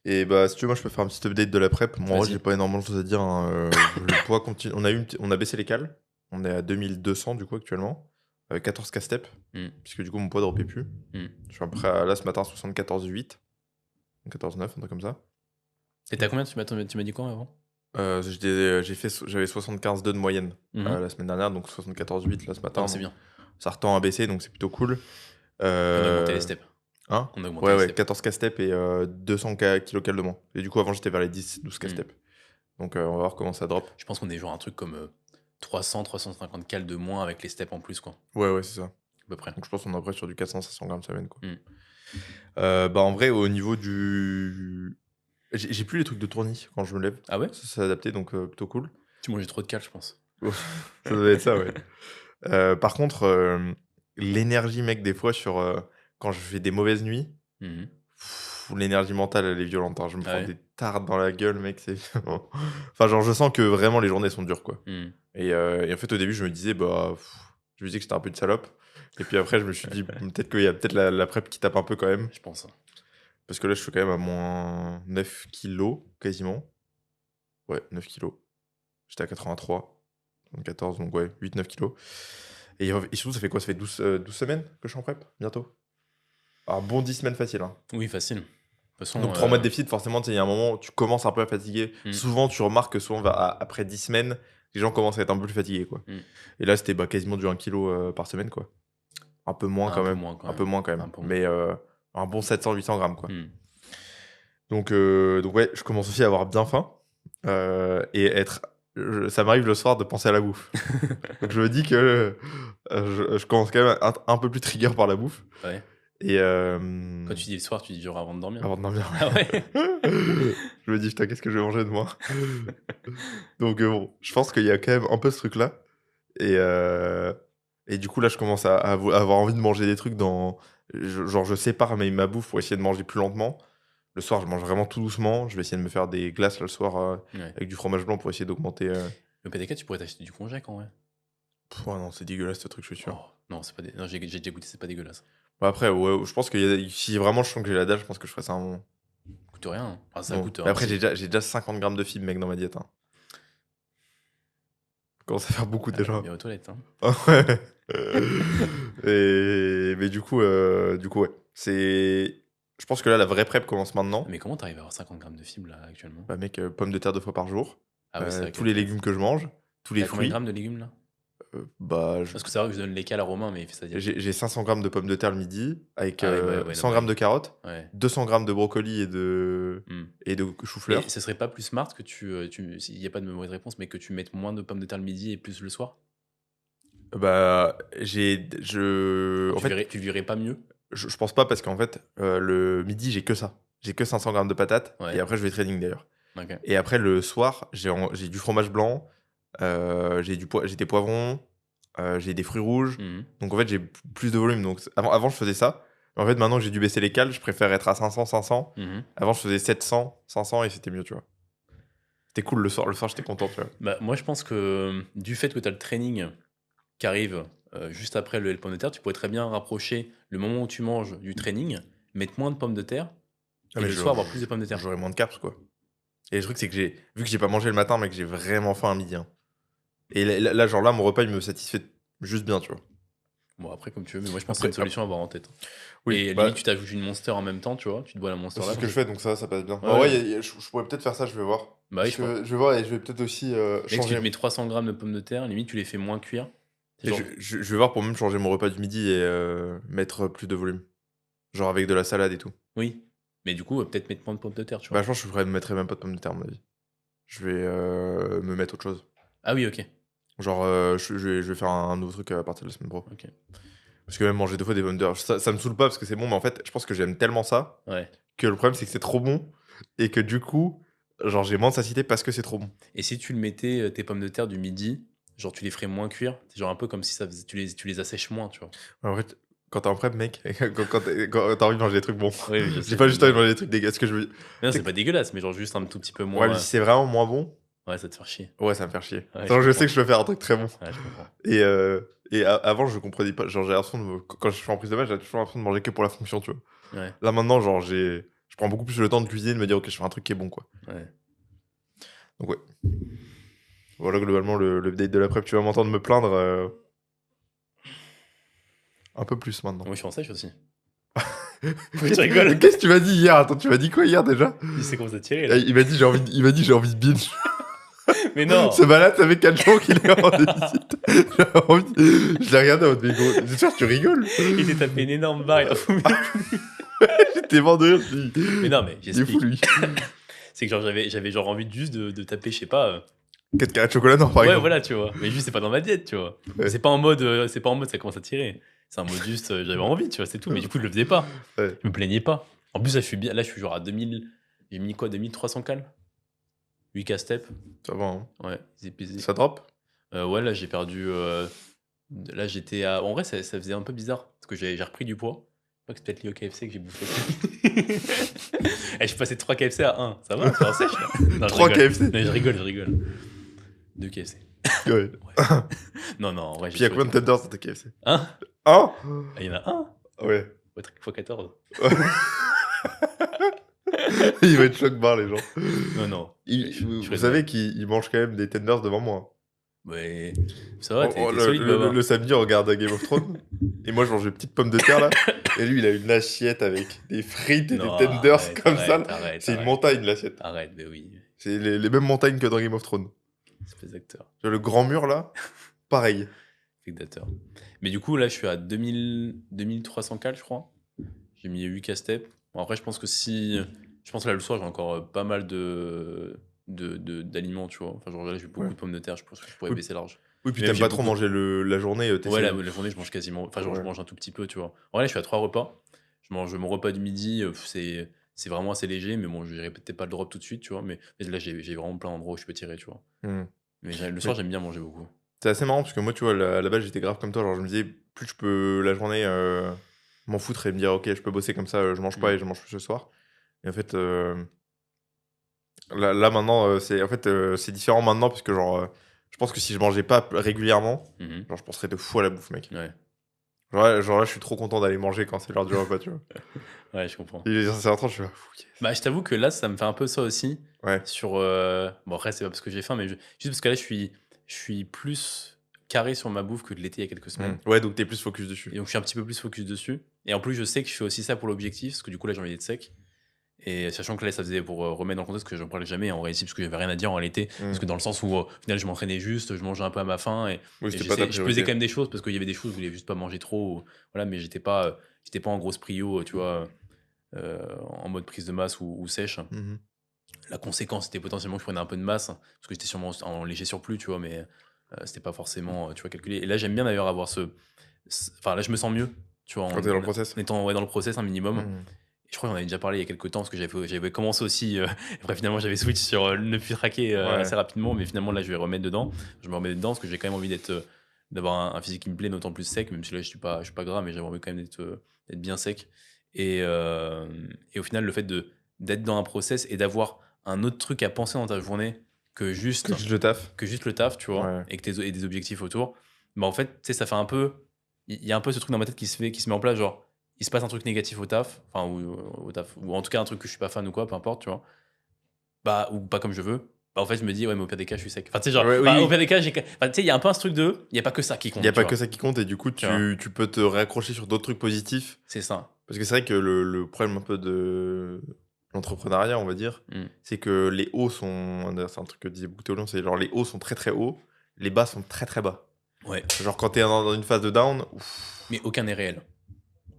Et bah, si tu veux, moi, je peux faire un petit update de la prep. Moi, en vrai, Vas-y. j'ai pas énormément de choses à dire, hein, je pourrais continuer. On a baissé les cales. On est à 2200 du coup actuellement, avec 14 K-step, Mm. puisque du coup mon poids dropait plus. Mm. Je suis à peu près là ce matin 74,8, 14,9, un truc comme ça. Et t'as combien? Tu m'as dit quoi avant? J'avais 75,2 de moyenne Mhm. la semaine dernière, donc 74,8 là ce matin. Non, c'est Donc bien. ça retend à baisser, donc c'est plutôt cool. On a augmenté les Euh, steps. Hein? On a augmenté Ouais, les ouais, steps. 14 K-step et 200 kilocal de moins. Et du coup, avant, j'étais vers les 10, 12 K-step. Donc, on va voir comment ça drop. Je pense qu'on est genre un truc comme 300, 350 cales de moins avec les steps en plus, quoi. Ouais, ouais, c'est ça. À peu près. Donc, je pense qu'on est après sur du 400-500 grammes semaine, quoi. Mm. Bah, en vrai, au niveau du. J'ai plus les trucs de tournis quand je me lève. Ah ouais? Ça s'est adapté, donc plutôt cool. Tu mangeais trop de cales, je pense. Ça doit être ça, ouais. Par contre, l'énergie, mec, des fois, quand je fais des mauvaises nuits, Mhm. l'énergie mentale, elle est violente, hein. Je me Ah prends ouais? des tartes dans la gueule, mec. Enfin, genre, je sens que vraiment les journées sont dures, quoi. Mhm. Et en fait, au début, je me disais, bah, je me disais que j'étais un peu une salope. Et puis après, je me suis dit, peut-être qu'il y a peut-être la prep qui tape un peu quand même. Je pense, hein. Parce que là, je suis quand même à moins 9 kilos, quasiment. Ouais, 9 kilos. J'étais à 83, 14, donc ouais, 8-9 kilos. Et surtout, ça fait quoi? Ça fait 12 semaines que je suis en prep, bientôt. Alors, bon 10 semaines facile, hein. Oui, facile. De toute façon, Donc 3 mois de déficit, forcément, tu sais, il y a un moment, tu commences un peu à fatiguer. Mm. Souvent, tu remarques que souvent, après 10 semaines, les gens commencent à être un peu plus fatigués, quoi. Mm. Et là, c'était quasiment du 1 kg par semaine, quoi. Un peu moins quand Un peu même. moins, quand Un même. peu moins quand même. Un peu moins. Mais un bon 700-800 grammes, quoi. Mm. Donc ouais, je commence aussi à avoir bien faim. Et ça m'arrive le soir de penser à la bouffe. Donc je me dis que je commence quand même un peu plus trigger par la bouffe. Ouais. Et Quand tu dis le soir, tu dis genre avant de dormir. avant de dormir. Ah ouais? Je me dis, putain, qu'est-ce que je vais manger de moi? Donc bon, je pense qu'il y a quand même un peu ce truc-là. Et du coup, là, je commence à avoir envie de manger des trucs genre, je sépare ma bouffe pour essayer de manger plus lentement. Le soir, je mange vraiment tout doucement. Je vais essayer de me faire des glaces là, le soir Ouais. avec du fromage blanc pour essayer d'augmenter. Le PDK, tu pourrais t'acheter du congèle en vrai. Ouais, non, c'est dégueulasse ce truc, je suis sûr. Oh, non, c'est pas non, j'ai déjà goûté, c'est pas dégueulasse. Bah, après, ouais, je pense que si vraiment je sens que j'ai la dalle, je pense que je ferais ça un moment. Coûte rien. Hein. Enfin, ça Bon. coûte Mais rien. après, j'ai déjà 50 grammes de fibres, mec, dans ma diète. Hein. Commence à faire beaucoup déjà. Bien aux toilettes. Hein. Ouais. Mais du coup, ouais. Je pense que là, la vraie prep commence maintenant. Mais comment t'arrives à avoir 50 grammes de fibres là actuellement? Bah, mec, pommes de terre 2 fois par jour. Ah oui, c'est vrai tous les légumes que je mange. Tous les T'as combien de fruits. grammes de légumes là? Bah, Parce que c'est vrai que je donne les cales à Romain, mais il fait ça direct. j'ai 500 grammes de pommes de terre le midi, avec Ah ouais, non, 100 grammes de carottes, Ouais. 200 grammes de brocoli et de chou-fleur. Et ce serait pas plus smart que il n'y a pas de mauvaise réponse, mais que tu mettes moins de pommes de terre le midi et plus le soir? Bah, en Tu fait, le verrais pas mieux? je pense pas parce qu'en fait, le midi, j'ai que ça. J'ai que 500 grammes de patates Ouais. et après, je vais trading d'ailleurs. Ok. Et après, le soir, j'ai du fromage blanc, j'ai des poivrons, j'ai des fruits rouges. Mhm. Donc en fait, j'ai plus de volume. Donc avant, je faisais ça. Mais en fait, maintenant que j'ai dû baisser les cales, je préfère être à 500, 500. Mhm. Avant, je faisais 700, 500 et c'était mieux, tu vois. C'était cool le soir. Le soir, j'étais content, tu vois. Bah, moi, je pense que du fait que tu as le training qui arrive juste après le pomme de terre, tu pourrais très bien rapprocher le moment où tu manges du training, mettre moins de pommes de terre et mais le soir avoir plus de pommes de terre. J'aurais moins de carbs, quoi. Et le truc, c'est que vu que j'ai pas mangé le matin, mec, j'ai vraiment faim à midi. Hein. Et là, mon repas, il me satisfait juste bien, tu vois. Bon, après, comme tu veux, mais moi, je pense que c'est une solution à avoir en tête. Oui, et limite, tu t'ajoutes une Monster en même temps, tu vois, tu te bois la Monster là. C'est ce que je fais, donc ça passe bien. Ouais, Je pourrais peut-être faire ça, je vais voir. Bah oui, je vais voir et je vais peut-être aussi Mec, si tu changer. te mets 300 grammes de pommes de terre, limite, tu les fais moins cuire. Et je vais voir pour même changer mon repas du midi et mettre plus de volume. Genre avec de la salade et tout. Oui, mais du coup, peut-être mettre moins de pommes de terre, tu vois. Bah, je pense que je mettrais même pas de pommes de terre, à mon avis. Je vais me mettre autre chose. Ah oui, ok. Genre, je vais faire un nouveau truc à partir de la semaine pro. Ok. Parce que même manger 2 fois des pommes de terre, ça me saoule pas parce que c'est bon, mais en fait, je pense que j'aime tellement ça que le problème, c'est que c'est trop bon et que du coup, genre, j'ai moins de satiété parce que c'est trop bon. Et si tu le mettais, tes pommes de terre du midi, genre, tu les ferais moins cuire, c'est genre un peu comme si tu les assèches moins, tu vois. En fait, quand t'es en prep, mec, quand t'as envie de manger des trucs bons, Oui, je j'ai pas juste envie de manger des trucs dégueulasses. Ce que je veux. Non, c'est pas dégueulasse, mais genre juste un tout petit peu moins. Ouais, mais si c'est vraiment moins bon, Ouais, ça te fait chier. ouais, ça me fait chier. Ouais, Genre, je sais que je peux faire un truc très bon. Ouais, je comprends. Et avant, je comprenais pas. Genre, j'ai l'impression quand je suis en prise de main, j'ai toujours l'impression de manger que pour la fonction, tu vois. Ouais. Là, maintenant, genre, je prends beaucoup plus le temps de cuisiner, de me dire, ok, je fais un truc qui est bon, quoi. Ouais. Donc, ouais. Voilà, globalement, le update de la prep. Tu vas m'entendre me plaindre un peu plus maintenant. Moi, je suis en sèche aussi. Tu rigoles. Qu'est-ce que tu m'as dit hier? Attends, tu m'as dit quoi hier déjà? Il sait comment ça tirer, là. Il m'a dit, j'ai envie de binge. Mais non. Ce malade, ça fait 4 jours qu'il est en visite. Je l'ai regardé en mode, mais gros, j'espère que tu rigoles. Il s'est tapé une énorme barre, il a fou. J'étais mort de rire. Mais non, mais Il est fou, lui. C'est que genre, j'avais genre envie juste de taper, je sais pas. 4 carrés de chocolat, non, par Ouais, exemple. voilà, tu vois. Mais juste, c'est pas dans ma diète, tu vois. Ouais. C'est pas en mode ça commence à tirer. C'est un mode juste, j'avais envie, tu vois, c'est tout. Mais du coup, je le faisais pas. Ouais. Je me plaignais pas. En plus, là, je suis bien. Là, je suis genre à 2000. J'ai mis quoi, 2300 cales 8K step. Ça va, hein. Ouais, c'est pesé. Ça drop? Ouais, là, j'ai perdu. Là, j'étais à. En vrai, ça faisait un peu bizarre. Parce que j'ai repris du poids. Je crois que c'est peut-être lié au KFC que j'ai bouffé. Et je suis passé de 3 KFC à 1. Ça va, c'est en sèche, là. Non, 3 KFC? Mais je rigole. 2 KFC. Ouais. Non, en vrai, Puis il y a combien de tenders dans ta KFC? Un? Un? Il y en a un? Ouais. Ouais, x 14. Il va être choc barre, les gens. Non. Vous savez qu'il mange quand même des tenders devant moi. Ouais, ça va, t'es solide, Baba. Le samedi, on regarde Game of Thrones. Et moi, je mange des petites pommes de terre, là. Et lui, il a une assiette avec des frites et Non, des tenders arrête, comme ça. arrête, C'est une montagne, l'assiette. Arrête, mais oui. C'est les mêmes montagnes que dans Game of Thrones. Espèce d'acteur. Le grand mur, là, pareil. Effet d'acteur. Mais du coup, là, je suis à 2300 cales, je crois. J'ai mis 8K step. Bon, après, je pense que je pense que là, le soir, j'ai encore pas mal d'aliments, tu vois. Enfin, genre là, j'ai beaucoup de pommes de terre, je pense que je pourrais baisser large. Oui, puis Même t'aimes pas trop manger la journée. Ouais, la journée, je mange quasiment. Enfin, genre, je mange un tout petit peu, tu vois. En vrai, là, je suis à 3 repas. Je mange mon repas du midi, c'est vraiment assez léger, mais bon, je dirais peut-être pas le drop tout de suite, tu vois. Mais là, j'ai vraiment plein d'endroits où je peux tirer, tu vois. Mais le soir, j'aime bien manger beaucoup. C'est assez marrant parce que moi, tu vois, à la base, j'étais grave comme toi. Genre, je me disais, plus je peux la journée m'en foutre et me dire, ok, je peux bosser comme ça, je mange pas et je mange plus ce soir. Et en fait, là maintenant, c'est différent maintenant parce que genre, je pense que si je mangeais pas régulièrement, genre, je penserais de fou à la bouffe, mec. Ouais. Genre là, je suis trop content d'aller manger quand c'est l'heure du repas, tu vois. Ouais, je comprends. Et c'est un temps, je suis là, yes. Bah, je t'avoue que là, ça me fait un peu ça aussi. Ouais. Sur, bon, après, c'est pas parce que j'ai faim, mais juste parce que là, je suis plus carré sur ma bouffe que de l'été il y a quelques semaines. Ouais, donc t'es plus focus dessus. Et donc, je suis un petit peu plus focus dessus. Et en plus, je sais que je fais aussi ça pour l'objectif, parce que du coup, là, j'ai envie d'être sec. Et sachant que là, ça faisait pour remettre dans le contexte que j'en parlais jamais en vrai ici, parce que j'avais rien à dire en réalité. Parce que dans le sens où, au final, je m'entraînais juste, je mangeais un peu à ma faim. Et Oui, c'était pas ta je pesais priorité. quand même des choses, parce qu'il y avait des choses où je voulais juste pas manger trop. Voilà, mais j'étais pas en grosse prio, tu vois, en mode prise de masse ou sèche. La conséquence, c'était potentiellement que je prenais un peu de masse, parce que j'étais sûrement en léger surplus, tu vois, mais c'était pas forcément, tu vois, calculé. Et là, j'aime bien d'ailleurs avoir enfin, là, je me sens mieux, tu vois, Quand t'es dans le process. en étant dans le process un minimum. Et je crois qu'on avait déjà parlé il y a quelques temps, parce que j'avais commencé aussi, après finalement j'avais switch sur ne plus traquer assez rapidement, mais finalement là je vais remettre dedans. Je me remets dedans parce que j'ai quand même envie d'avoir un physique qui me plaît, d'autant plus sec, même si là je suis pas gras, mais j'aimerais envie quand même d'être bien sec. Et au final, le fait d'être dans un process et d'avoir un autre truc à penser dans ta journée que juste le taf. tu vois, Ouais. et et des objectifs autour, bah en fait, tu sais, ça fait un peu, il y a un peu ce truc dans ma tête qui se met en place, genre, il se passe un truc négatif au taf, enfin, au taf, ou en tout cas un truc que je suis pas fan ou quoi, peu importe, tu vois, bah, ou pas comme je veux, bah, en fait, je me dis, ouais, mais au pire des cas, je suis sec. Enfin, tu sais, genre, Ouais, bah, oui. au pire des cas, tu sais, il y a un peu un truc il y a pas que ça qui compte. Il y a tu pas vois. que ça qui compte et du coup, Tu vois. tu peux te raccrocher sur d'autres trucs positifs. C'est ça. Parce que c'est vrai que le problème un peu de l'entrepreneuriat, on va dire, c'est que les hauts sont. C'est un truc que disait beaucoup Théolon, c'est genre les hauts sont très très hauts, les bas sont très très bas. Ouais. Genre quand t'es dans une phase de down. Mais aucun n'est réel.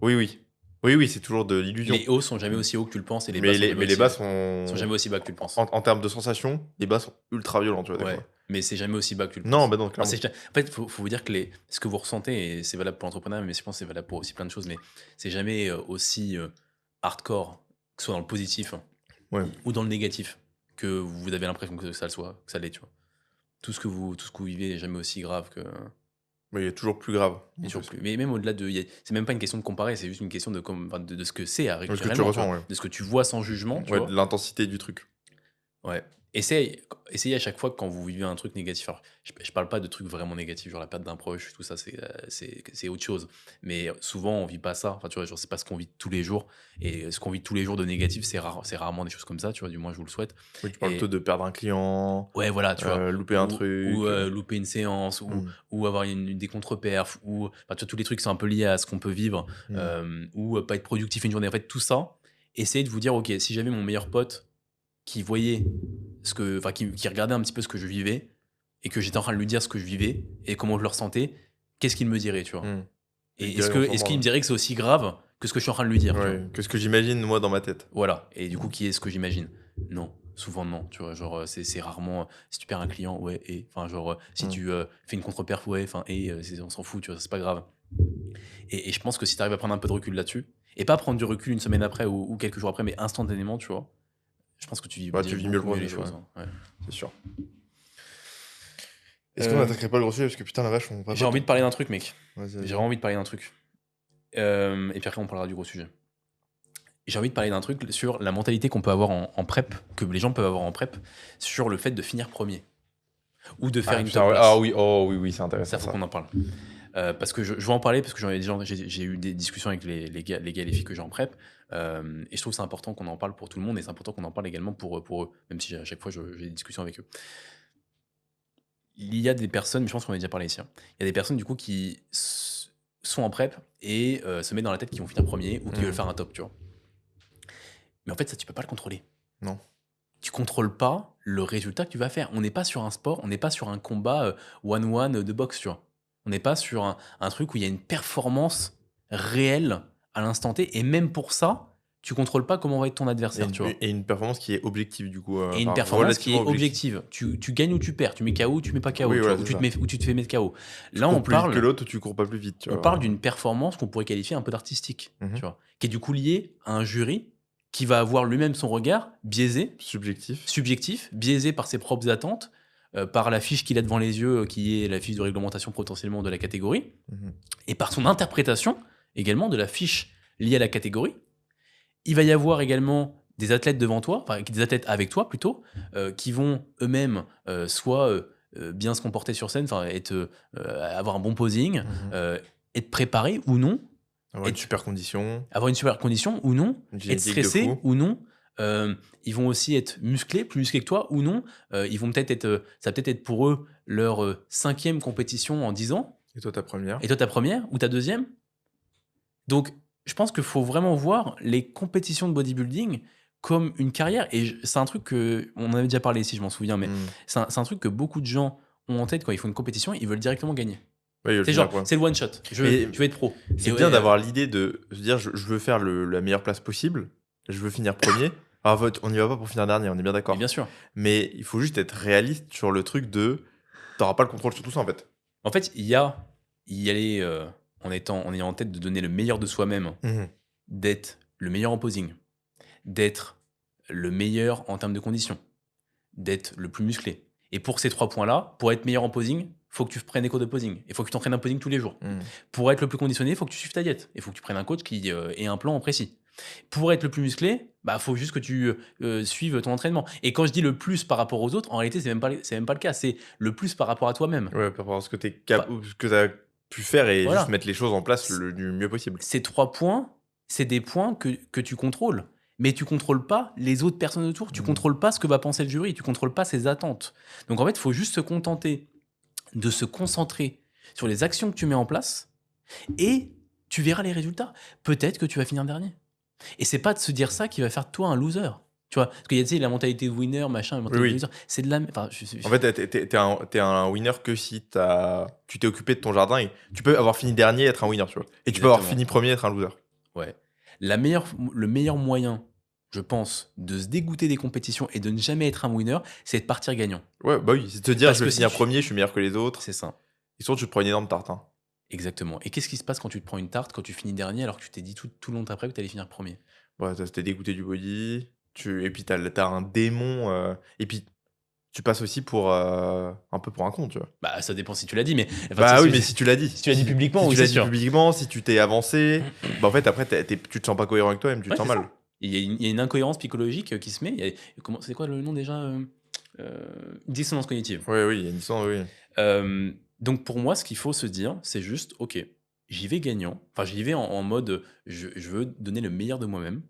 Oui. Oui, c'est toujours de l'illusion. Les hauts sont jamais aussi hauts que tu le penses et les bas Mais sont les, jamais mais les aussi, bas sont. sont jamais aussi bas que tu le penses. En termes de sensations, les bas sont ultra violents, tu vois, des Ouais. fois. Mais c'est jamais aussi bas que tu le penses. Non, bah non, Enfin, clairement. en fait, faut vous dire que ce que vous ressentez, et c'est valable pour l'entrepreneuriat, mais je pense que c'est valable pour aussi plein de choses, mais c'est jamais aussi hardcore, que ce soit dans le positif Ouais. ou dans le négatif, que vous avez l'impression que ça le soit, que ça l'est, tu vois. Tout ce que vous vivez est jamais aussi grave que. Mais il y a toujours plus grave. Et toujours plus. Mais même au-delà c'est même pas une question de comparer, c'est juste une question de ce que c'est à De ce que tu réellement, tu vois. ressens, ouais. De ce que tu vois sans jugement, tu Ouais, vois. de l'intensité du truc. Ouais. Essayez à chaque fois que quand vous vivez un truc négatif. Alors, je parle pas de trucs vraiment négatifs, genre la perte d'un proche, tout ça, c'est autre chose. Mais souvent, on vit pas ça. Enfin, tu vois, genre, c'est pas ce qu'on vit tous les jours. Et ce qu'on vit tous les jours de négatif, c'est rarement des choses comme ça, tu vois, du moins, je vous le souhaite. Oui, tu parles plutôt de perdre un client. Ouais, voilà, tu vois. Louper un truc. Ou louper une séance, ou avoir des contre-perfs, ou enfin, tu vois, tous les trucs qui sont un peu liés à ce qu'on peut vivre, ou pas être productif une journée. En fait, tout ça, essayez de vous dire, ok, si j'avais mon meilleur pote qui voyait qui regardait un petit peu ce que je vivais et que j'étais en train de lui dire ce que je vivais et comment je le ressentais, qu'est-ce qu'il me dirait, tu vois. Et est-ce qu'il me dirait que c'est aussi grave que ce que je suis en train de lui dire, tu vois. Ouais, que ce que j'imagine, moi, dans ma tête. Voilà. Et du coup, qui est ce que j'imagine? Non. Souvent, non. Tu vois, genre, c'est rarement. Si tu perds un client, ouais, et. Enfin, genre, si tu fais une contre-perf, ouais, enfin, et. On s'en fout, tu vois, c'est pas grave. Et je pense que si tu arrives à prendre un peu de recul là-dessus, et pas prendre du recul une semaine après ou quelques jours après, mais instantanément, tu vois, je pense que tu vis, Tu vis mieux le beaucoup mieux les process, choses. Ouais. C'est sûr. Est-ce qu'on attaquerait pas le gros sujet? Parce que putain, la vache, on va J'ai envie de parler d'un truc, mec. Vas-y. J'ai envie de parler d'un truc. Et puis après, on parlera du gros sujet. J'ai envie de parler d'un truc sur la mentalité qu'on peut avoir en prep, que les gens peuvent avoir en prep, sur le fait de finir premier. Ou de faire une top place. Ah oui, oui, c'est intéressant. Ça, faut qu'on en parle. Parce que je vais en parler, parce que j'ai eu des discussions avec les gars et les filles que j'ai en prep. Et je trouve que c'est important qu'on en parle pour tout le monde, et c'est important qu'on en parle également pour eux, même si à chaque fois j'ai des discussions avec eux. Il y a des personnes, mais je pense qu'on a déjà parlé ici, il y a des personnes du coup qui sont en prep et se mettent dans la tête qu'ils vont finir premier ou qui veulent faire un top, tu vois. Mais en fait, ça, tu peux pas le contrôler. Non. Tu contrôles pas le résultat que tu vas faire. On n'est pas sur un sport, on n'est pas sur un combat one-one de boxe, tu vois. On n'est pas sur un truc où il y a une performance réelle à l'instant T. Et même pour ça, tu contrôles pas comment va être ton adversaire, tu vois. Et une performance qui est objective, du coup. Et une performance qui est objective. Tu gagnes ou tu perds. Tu mets KO ou tu mets pas KO. Oui, tu voilà, vois, ou tu te fais mettre KO. Là, on parle plus vite que l'autre ou tu cours pas plus vite. On parle d'une performance qu'on pourrait qualifier un peu d'artistique, tu vois, qui est du coup liée à un jury qui va avoir lui-même son regard biaisé, subjectif, biaisé par ses propres attentes, par la fiche qu'il a devant les yeux, qui est la fiche de réglementation potentiellement de la catégorie, et par son interprétation également de la fiche liés à la catégorie. Il va y avoir également des athlètes devant toi, enfin des athlètes avec toi plutôt, qui vont eux-mêmes soit bien se comporter sur scène, enfin avoir un bon posing, être préparés ou non, Avoir une super condition, avoir une super condition ou non, une être génétique de stressés fou. ou non. Ils vont aussi être musclés, plus musclés que toi ou non. Ils vont peut-être être, ça va peut-être être pour eux leur 5e compétition en 10 ans. Et toi, ta première. Et toi, ta première ou ta deuxième. Donc, je pense qu'il faut vraiment voir les compétitions de bodybuilding comme une carrière. Et c'est un truc que, on en avait déjà parlé ici, je m'en souviens, mais c'est un truc que beaucoup de gens ont en tête quand ils font une compétition, ils veulent directement gagner. Ouais, C'est genre, c'est le one shot. Je veux être pro. C'est Et bien ouais, d'avoir l'idée de se dire je veux faire la meilleure place possible, je veux finir premier. Alors, on n'y va pas pour finir dernier, on est bien mais d'accord. bien sûr. Mais il faut juste être réaliste sur le truc de t'auras pas le contrôle sur tout ça en fait. En fait, y aller en ayant en tête de donner le meilleur de soi-même, d'être le meilleur en posing, d'être le meilleur en termes de conditions, d'être le plus musclé. Et pour ces 3 points-là, pour être meilleur en posing, faut que tu prennes des cours de posing. Il faut que tu t'entraînes un posing tous les jours. Pour être le plus conditionné, il faut que tu suives ta diète. Il faut que tu prennes un coach qui ait un plan précis. Pour être le plus musclé, bah faut juste que tu suives ton entraînement. Et quand je dis le plus par rapport aux autres, en réalité, c'est même pas le cas. C'est le plus par rapport à toi-même. Ouais, par rapport à ce que tu as pu faire et Voilà. juste mettre les choses en place du mieux possible. Ces 3 points, c'est des points que tu contrôles. Mais tu contrôles pas les autres personnes autour. Tu contrôles pas ce que va penser le jury. Tu contrôles pas ses attentes. Donc en fait, il faut juste se contenter de se concentrer sur les actions que tu mets en place et tu verras les résultats. Peut-être que tu vas finir dernier. Et c'est pas de se dire ça qui va faire de toi un loser. Tu vois, parce qu'il y a, tu sais, la mentalité de winner, machin, la mentalité de loser. C'est de la... Enfin, En fait, t'es un winner que si tu t'es occupé de ton jardin et tu peux avoir fini dernier et être un winner, tu vois. Et tu peux avoir fini premier et être un loser. Ouais. Le meilleur moyen, je pense, de se dégoûter des compétitions et de ne jamais être un winner, c'est de partir gagnant. Ouais, bah oui, c'est de te dire Parce je vais que finir premier, je suis meilleur que les autres. C'est ça. Et surtout, tu te prends une énorme tarte. Hein. Exactement. Et qu'est-ce qui se passe quand tu te prends une tarte, quand tu finis dernier, alors que tu t'es dit tout le long après que tu allais finir premier? Ouais, t'es dégoûté du body. Et puis t'as un démon. Et puis tu passes aussi pour un peu pour un con, tu vois. Bah, ça dépend si tu l'as dit, mais... Enfin, Bah oui, mais si tu l'as dit. Si tu l'as dit publiquement, si oui, tu l'as c'est dit sûr. publiquement, si tu t'es avancé, bah en fait, après, tu te sens pas cohérent avec toi-même, tu te sens mal. Il y a une incohérence psychologique qui se met. C'est quoi le nom déjà Dissonance cognitive. Oui, il y a une dissonance, oui. Donc pour moi, ce qu'il faut se dire, c'est juste, ok, j'y vais gagnant. Enfin, j'y vais en mode, je veux donner le meilleur de moi-même.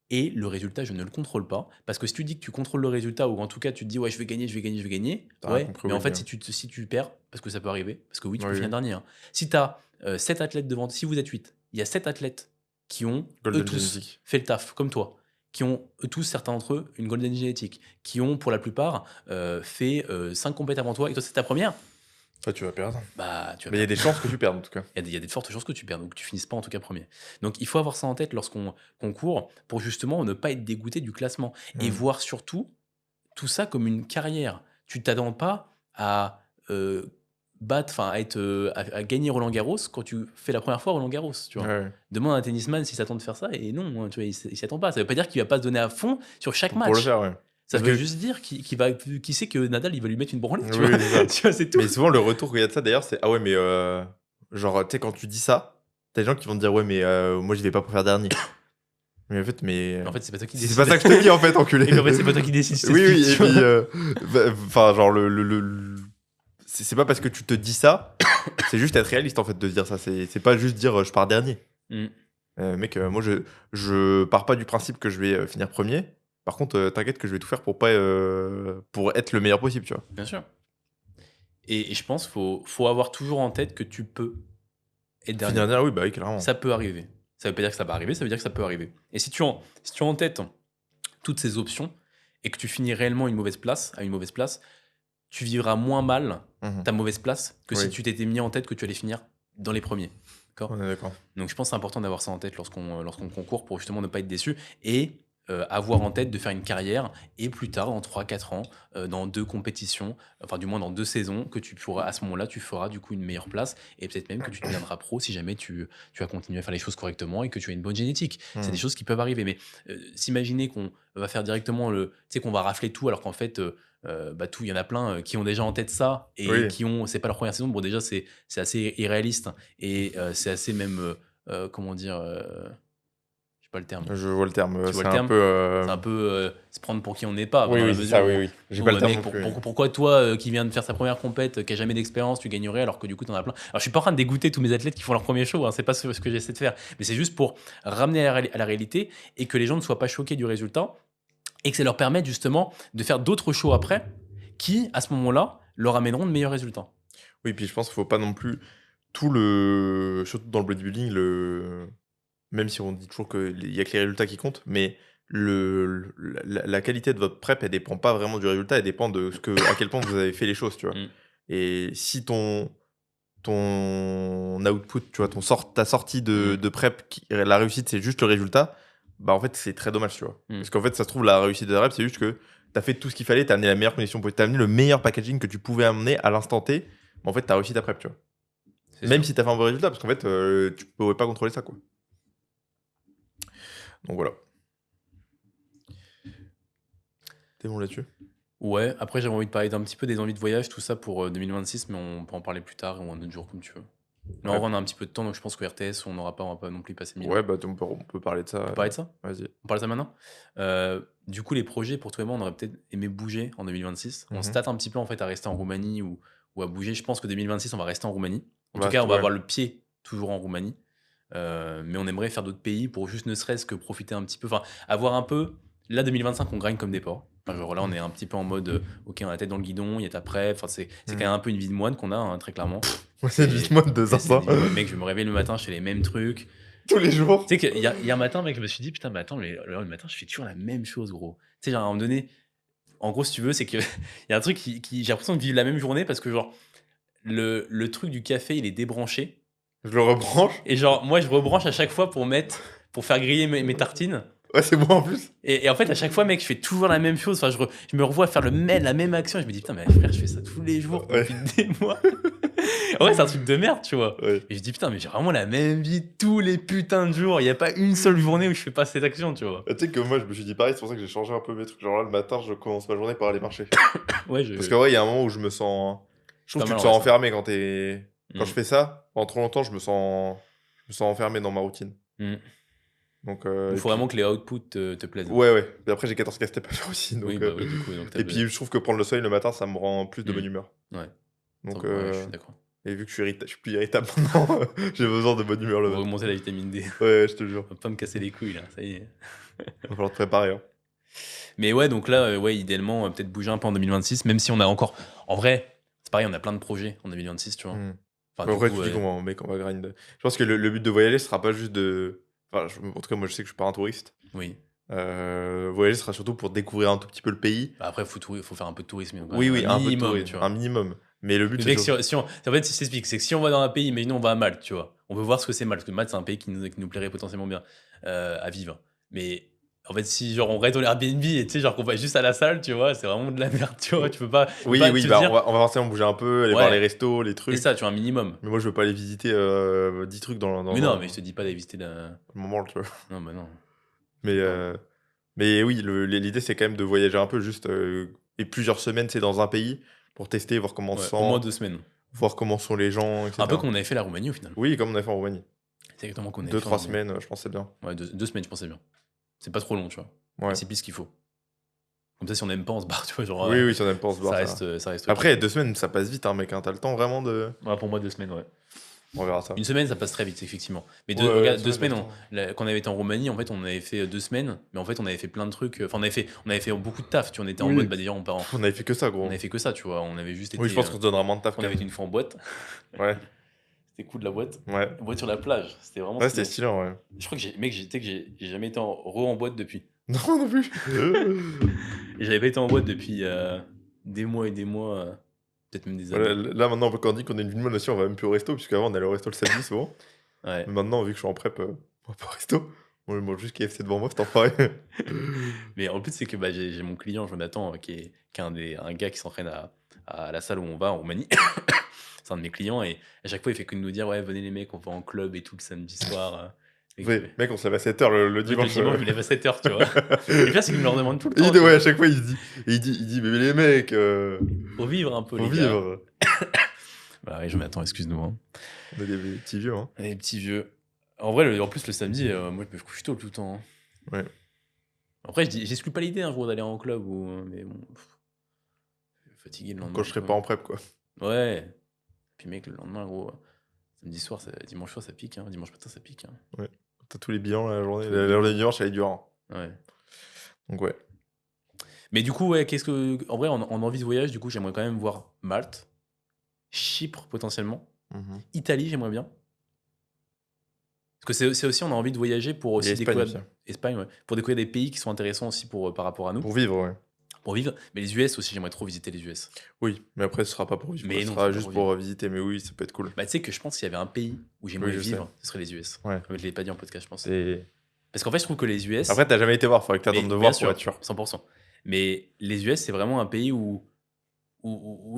Et le résultat, je ne le contrôle pas. Parce que si tu dis que tu contrôles le résultat, ou en tout cas tu te dis, ouais, je vais gagner, ouais, mais en fait, si tu perds, parce que ça peut arriver, parce que oui, tu peux finir dernier. Hein. Si tu as 7 athlètes devant, si vous êtes 8, il y a 7 athlètes qui ont eux tous fait le taf, comme toi, qui ont eux tous, certains d'entre eux, une golden génétique, qui ont pour la plupart fait 5 compètes avant toi, et toi c'est ta première. Toi, tu vas perdre. Bah, mais il y a des chances que tu perdes, en tout cas. Il y a des fortes chances que tu perdes, donc que tu finisses pas en tout cas premier. Donc il faut avoir ça en tête lorsqu'on court, pour justement ne pas être dégoûté du classement. Et voir surtout tout ça comme une carrière. Tu t'attends pas à à gagner Roland Garros quand tu fais la première fois Roland Garros. Tu vois. Ouais. Demande à un tennisman s'il s'attend de faire ça, et non, hein, tu vois, il s'y attend pas. Ça veut pas dire qu'il va pas se donner à fond sur chaque match. Pour le faire, ouais. Ça veut juste dire qu'il sait que Nadal, il va lui mettre une branlée. Tu Oui, vois, c'est ça. tu vois, c'est tout. Mais souvent, le retour qu'il y a de ça, d'ailleurs, c'est ah ouais, mais genre, tu sais, quand tu dis ça, t'as des gens qui vont te dire ouais, mais moi, je vais pas pour faire dernier. Mais en fait, c'est pas toi qui décide. C'est pas ça que je te dis, en fait, enculé. Et en fait, c'est pas toi qui décide. Oui, et puis, enfin, genre, c'est pas parce que tu te dis ça, c'est juste être réaliste, en fait, de se dire ça. C'est pas juste dire je pars dernier. Mec, moi, je pars pas du principe que je vais finir premier. Par contre, t'inquiète que je vais tout faire pour être le meilleur possible, tu vois. Bien sûr. Et je pense qu'il faut avoir toujours en tête que tu peux être dernier. Finir dernier, oui, bah oui, clairement. Ça peut arriver. Ça veut pas dire que ça va arriver, ça veut dire que ça peut arriver. Et si tu as en tête toutes ces options et que tu finis réellement à une mauvaise place, tu vivras moins mal ta mauvaise place que si tu t'étais mis en tête que tu allais finir dans les premiers. D'accord ? On est d'accord. Donc je pense que c'est important d'avoir ça en tête lorsqu'on concourt pour justement ne pas être déçu et avoir en tête de faire une carrière et plus tard, dans 3-4 ans, dans 2 compétitions, enfin du moins dans 2 saisons, que tu pourras, à ce moment-là, tu feras du coup une meilleure place et peut-être même que tu deviendras pro si jamais tu as continué à faire les choses correctement et que tu as une bonne génétique. C'est des choses qui peuvent arriver, mais s'imaginer qu'on va faire directement tu sais, qu'on va rafler tout alors qu'en fait tout, il y en a plein qui ont déjà en tête ça et qui ont, c'est pas leur première saison. Bon, déjà c'est assez irréaliste et c'est assez même comment dire sais pas le terme. Je vois le terme. Tu vois C'est le un terme peu. C'est un peu se prendre pour qui on n'est pas. Oui, Dans la oui, c'est mesure ça, où, oui, oui. J'ai où, pas le terme mec, non plus. pourquoi toi qui viens de faire sa première compète, qui a jamais d'expérience, tu gagnerais alors que du coup t'en as plein. Alors je suis pas en train de dégoûter tous mes athlètes qui font leur premier show, hein, c'est pas ce que j'essaie de faire. Mais c'est juste pour ramener à la réalité et que les gens ne soient pas choqués du résultat et que ça leur permette justement de faire d'autres shows après qui, à ce moment-là, leur amèneront de meilleurs résultats. Oui, puis je pense qu'il faut pas non plus tout le. Surtout dans le bodybuilding, même si on dit toujours qu'il y a que les résultats qui comptent, mais la qualité de votre prep, elle dépend pas vraiment du résultat, elle dépend de à quel point vous avez fait les choses, tu vois. Mm. Et si ton output, tu vois, ta sortie de prep, la réussite, c'est juste le résultat, bah en fait, c'est très dommage, tu vois. Parce qu'en fait, ça se trouve, la réussite de la rep, c'est juste que tu as fait tout ce qu'il fallait, tu as amené la meilleure condition, tu as amené le meilleur packaging que tu pouvais amener à l'instant T, mais en fait, tu as réussi ta prep, tu vois. Même si tu as fait un bon résultat, parce qu'en fait, tu pourrais pas contrôler ça, quoi. Donc voilà. T'es bon là-dessus? Ouais, après j'avais envie de parler d'un petit peu des envies de voyage, tout ça pour 2026, mais on peut en parler plus tard ou un autre jour comme tu veux. Là, en vrai, on a un petit peu de temps, donc je pense qu'au RTS, on va pas non plus passer 1000 ans. Ouais, bah on peut parler de ça. On peut parler de ça? Vas-y. On parle de ça maintenant? Du coup, les projets, pour toi et moi, on aurait peut-être aimé bouger en 2026. On se tâte un petit peu en fait à rester en Roumanie ou à bouger. Je pense que 2026, on va rester en Roumanie. En tout cas, on va avoir le pied toujours en Roumanie. Mais on aimerait faire d'autres pays pour juste ne serait-ce que profiter un petit peu. Enfin, avoir un peu. Là, 2025, on grind comme des porcs. Enfin, genre là, on est un petit peu en mode ok, on a la tête dans le guidon, il y a ta prep. Enfin, c'est quand même un peu une vie de moine qu'on a, hein, très clairement. C'est une vie de moine de ça. Mec, je me réveille le matin, je fais les mêmes trucs. Tous les jours. Tu sais qu'il y a un matin, mec, je me suis dit, putain, mais attends, mais le matin, je fais toujours la même chose, gros. Tu sais, genre, à un moment donné, en gros, si tu veux, c'est qu'il y a un truc qui j'ai l'impression de vivre la même journée parce que, genre, le truc du café, il est débranché. Je le rebranche. Et genre, moi, je rebranche à chaque fois pour faire griller mes tartines. Ouais, c'est moi en plus. Et en fait, à chaque fois, mec, je fais toujours la même chose. Enfin, je me revois faire la même action. Et je me dis, putain, mais frère, je fais ça tous les jours depuis des mois. En vrai, c'est un truc de merde, tu vois. Ouais. Et je dis, putain, mais j'ai vraiment la même vie tous les putains de jours. Il n'y a pas une seule journée où je fais pas cette action, tu vois. Tu sais que moi, je me suis dit pareil, c'est pour ça que j'ai changé un peu mes trucs. Genre là, le matin, je commence ma journée par aller marcher. Ouais, Parce qu'en vrai, il y a un moment où je me sens. Je trouve que tu te mal, sens ouais, enfermé quand t'es. Quand Mm. je fais ça, pendant trop longtemps, je me sens enfermé dans ma routine. Donc, Il faut vraiment que les outputs te plaisent. Ouais. Et après, j'ai 14 casse-têtes à faire aussi. Donc, Oui, bah oui, du coup. Donc et puis, je trouve que prendre le soleil le matin, ça me rend plus de bonne humeur. Ouais. Donc, ouais, je suis d'accord. et vu que je suis plus irritable maintenant, j'ai besoin de bonne humeur le On va matin. remonter la vitamine D. Ouais, je te jure. On va pas me casser les couilles, là. Ça y est. Il va falloir te préparer. Hein. Mais ouais, donc là, ouais, idéalement, peut-être bouger un peu en 2026, même si on a encore. En vrai, c'est pareil, on a plein de projets en 2026, tu vois. Enfin, après, tu dis qu'on va grind. Je pense que le but de voyager sera pas juste de. Enfin, en tout cas, moi, je sais que je suis pas un touriste. Oui. Voyager sera surtout pour découvrir un tout petit peu le pays. Bah après, faut faire un peu de tourisme. Oui, un peu de tourisme, tu vois. un minimum. Mais le but, c'est. c'est. En fait, si je t'explique, c'est que si on va dans un pays, imaginons on va à Malte, tu vois. On veut voir ce que c'est Malte, parce que Malte, c'est un pays qui nous plairait potentiellement bien à vivre. Mais en fait, si genre on reste dans l'Airbnb et tu sais, genre qu'on va juste à la salle, tu vois, c'est vraiment de la merde, tu vois. Tu peux pas. Oui, bah, on va forcément bouger un peu, aller voir les restos, les trucs. C'est ça, tu vois, un minimum. Mais moi, je veux pas aller visiter 10 trucs dans. Mais non, mais je te dis pas d'aller visiter le moment, tu vois. Non, bah non. Mais oui, l'idée, c'est quand même de voyager un peu, juste. Et plusieurs semaines, c'est dans un pays pour tester, voir comment on se sent. Au moins 2 semaines. Voir comment sont les gens, etc. Un peu comme on avait fait la Roumanie au final. Oui, comme on a fait en Roumanie. C'est exactement qu'on a fait. 2-3 semaines, je pense c'est bien. Ouais, 2 semaines, je pense c'est bien. C'est pas trop long, tu vois. Ouais. C'est pile ce qu'il faut. Comme ça, si on aime pas, on se barre, tu vois. Genre, oui, si on aime pas, on se barre. Ça reste Après, 2 semaines, ça passe vite, hein, mec. Hein. T'as le temps vraiment de. Ouais, pour moi, 2 semaines, ouais. On verra ça. Une semaine, ça passe très vite, effectivement. Mais regarde, 2 semaines, quand on avait été en Roumanie, en fait, on avait fait 2 semaines, mais en fait, on avait fait plein de trucs. Enfin, on avait fait beaucoup de taf, tu vois. On était en mode, bah d'ailleurs, on part On avait fait que ça, gros. On avait fait que ça, tu vois. On avait juste été. Oui, je pense qu'on se donnera moins de taf. On avait été une fois en boîte. Ouais. C'était cool de la boîte. Ouais. Boîte sur la plage. C'était vraiment. Ouais, c'était stylé, ouais. Je crois que j'ai jamais été en boîte depuis. Non plus. Et j'avais pas été en boîte depuis des mois et des mois. Peut-être même des années. Voilà, là, maintenant, quand on dit qu'on est une vie de mode aussi, on va même plus au resto, puisqu'avant, on allait au resto le samedi, souvent. Ouais. Mais maintenant, vu que je suis en prep, on va pas au resto. On mange juste KFC devant moi, c'est enfoiré. Mais en plus, c'est que j'ai mon client, Jonathan, qui est un gars qui s'entraîne à la salle où on va, en Roumanie. C'est un de mes clients, et à chaque fois, il fait que de nous dire, ouais, venez les mecs, on va en club et tout le samedi soir. Oui, mec, on se lève à 7h le dimanche. Le dimanche, je me lève à 7h, tu vois. Le pire, c'est qu'il me leur demande tout le temps. Ouais, à chaque fois, il dit, mais les mecs. Faut vivre un peu, les gars. Faut vivre. Bah oui, Jonathan, excuse-nous. Hein. On est des petits vieux, hein. Les petits vieux. En vrai, en plus, le samedi, moi, je me couche tôt tout le temps, hein. Ouais. Après, j'exclus pas l'idée un jour d'aller en club, mais bon, fatigué le Quand lendemain, je serai quoi. pas en prep, quoi. Ouais. Puis mec, le lendemain, gros, samedi soir, dimanche soir, ça pique, hein. Dimanche matin, ça pique, hein. Ouais. T'as tous les bilans la journée. Tous les La bilans. journée du dimanche, elle est dure, hein. Ouais. Donc ouais. Mais du coup, ouais, en vrai, en envie de voyage, du coup, j'aimerais quand même voir Malte, Chypre potentiellement, Mhm. Italie, j'aimerais bien. Parce que c'est aussi, on a envie de voyager pour Et aussi Espagne découvrir aussi. Espagne, ouais, pour découvrir des pays qui sont intéressants aussi par rapport à nous, Pour vivre, ouais. pour vivre. Mais les US aussi, j'aimerais trop visiter les US. Oui, mais après, ce sera pas pour vivre, quoi. Mais Ce non, sera c'est pas juste pour pour vivre. visiter, mais oui, ça peut être cool. Bah, tu sais que je pense qu'il y avait un pays où Oui, j'aimerais je sais. vivre, ce serait les US. Ouais. Je l'ai pas dit en podcast, je pense. Et... Parce qu'en fait, je trouve que les US. Après, t'as jamais été voir, faudrait que t'attendes de Bien voir pour sûr, être sûr. 100%. Mais les US, c'est vraiment un pays où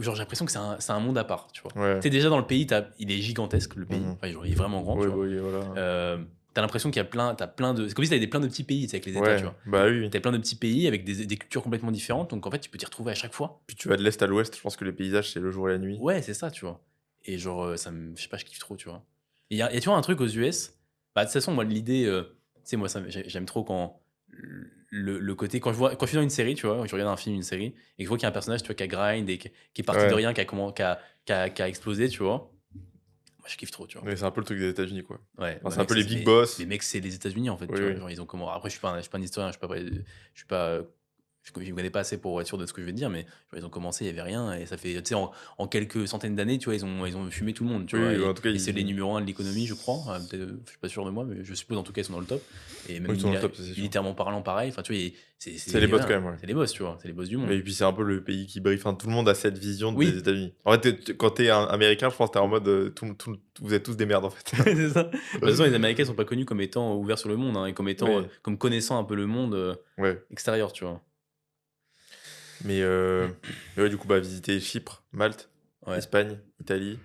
genre, j'ai l'impression que c'est un monde à part, tu vois. Ouais. Tu sais, déjà dans le pays, il est gigantesque, le pays. Mhm. Enfin, genre, il est vraiment grand, tu Oui, vois. oui, voilà. T'as l'impression qu'il y a plein de. C'est comme si t'avais plein de petits pays, tu sais, avec les États, tu Ouais, vois. bah oui. T'as plein de petits pays avec des cultures complètement différentes, donc en fait, tu peux t'y retrouver à chaque fois. Puis tu vas de l'est à l'ouest, je pense que les paysages, c'est le jour et la nuit. Ouais, c'est ça, tu vois. Et genre, je sais pas, je kiffe trop, tu vois. Et tu vois, un truc aux US, bah, de toute façon, moi, l'idée, tu sais, moi, j'aime trop quand le côté, quand je suis dans une série, tu vois, je regarde un film, une série, et que je vois qu'il y a un personnage, tu vois, qui a grind et qui est parti de Ouais. rien, qui a explosé, tu vois. Moi, je kiffe trop, tu vois. Mais c'est un peu le truc des États-Unis, quoi. Ouais, Enfin, bah, c'est un mec, peu les big mais boss. mec, c'est les États-Unis, en fait, Oui, tu vois. oui. Genre, ils ont comment. Après, je suis pas un historien, je suis pas. Je me connais pas assez pour être sûr de ce que je vais te dire, mais genre, ils ont commencé, il y avait rien, et ça fait, tu sais, en quelques centaines d'années, tu vois, ils ont fumé tout le monde, tu Oui, vois, oui, en tout cas, et c'est les ils... numéros 1 de l'économie, je crois. Peut-être, je suis pas sûr de moi, mais je suppose en tout cas, ils sont dans le top. Et même Oui, ils sont dans le top, ça, c'est sûr. militairement parlant, pareil. Enfin, tu vois, C'est les boss, voilà, quand même, ouais. c'est les boss, tu vois, c'est les boss du monde. Et puis c'est un peu le pays qui brille. Enfin, tout le monde a cette vision des Oui, États-Unis. En fait, quand t'es un américain, je pense que t'es en mode vous êtes tous des merdes, en fait. c'est ça. Bah, de toute façon, les Américains sont pas connus comme étant ouverts sur le monde, hein, et comme étant, Oui, comme connaissant un peu le monde ouais. extérieur, tu vois. Mais ouais, du coup, bah, visiter Chypre, Malte, Ouais. Espagne, Italie.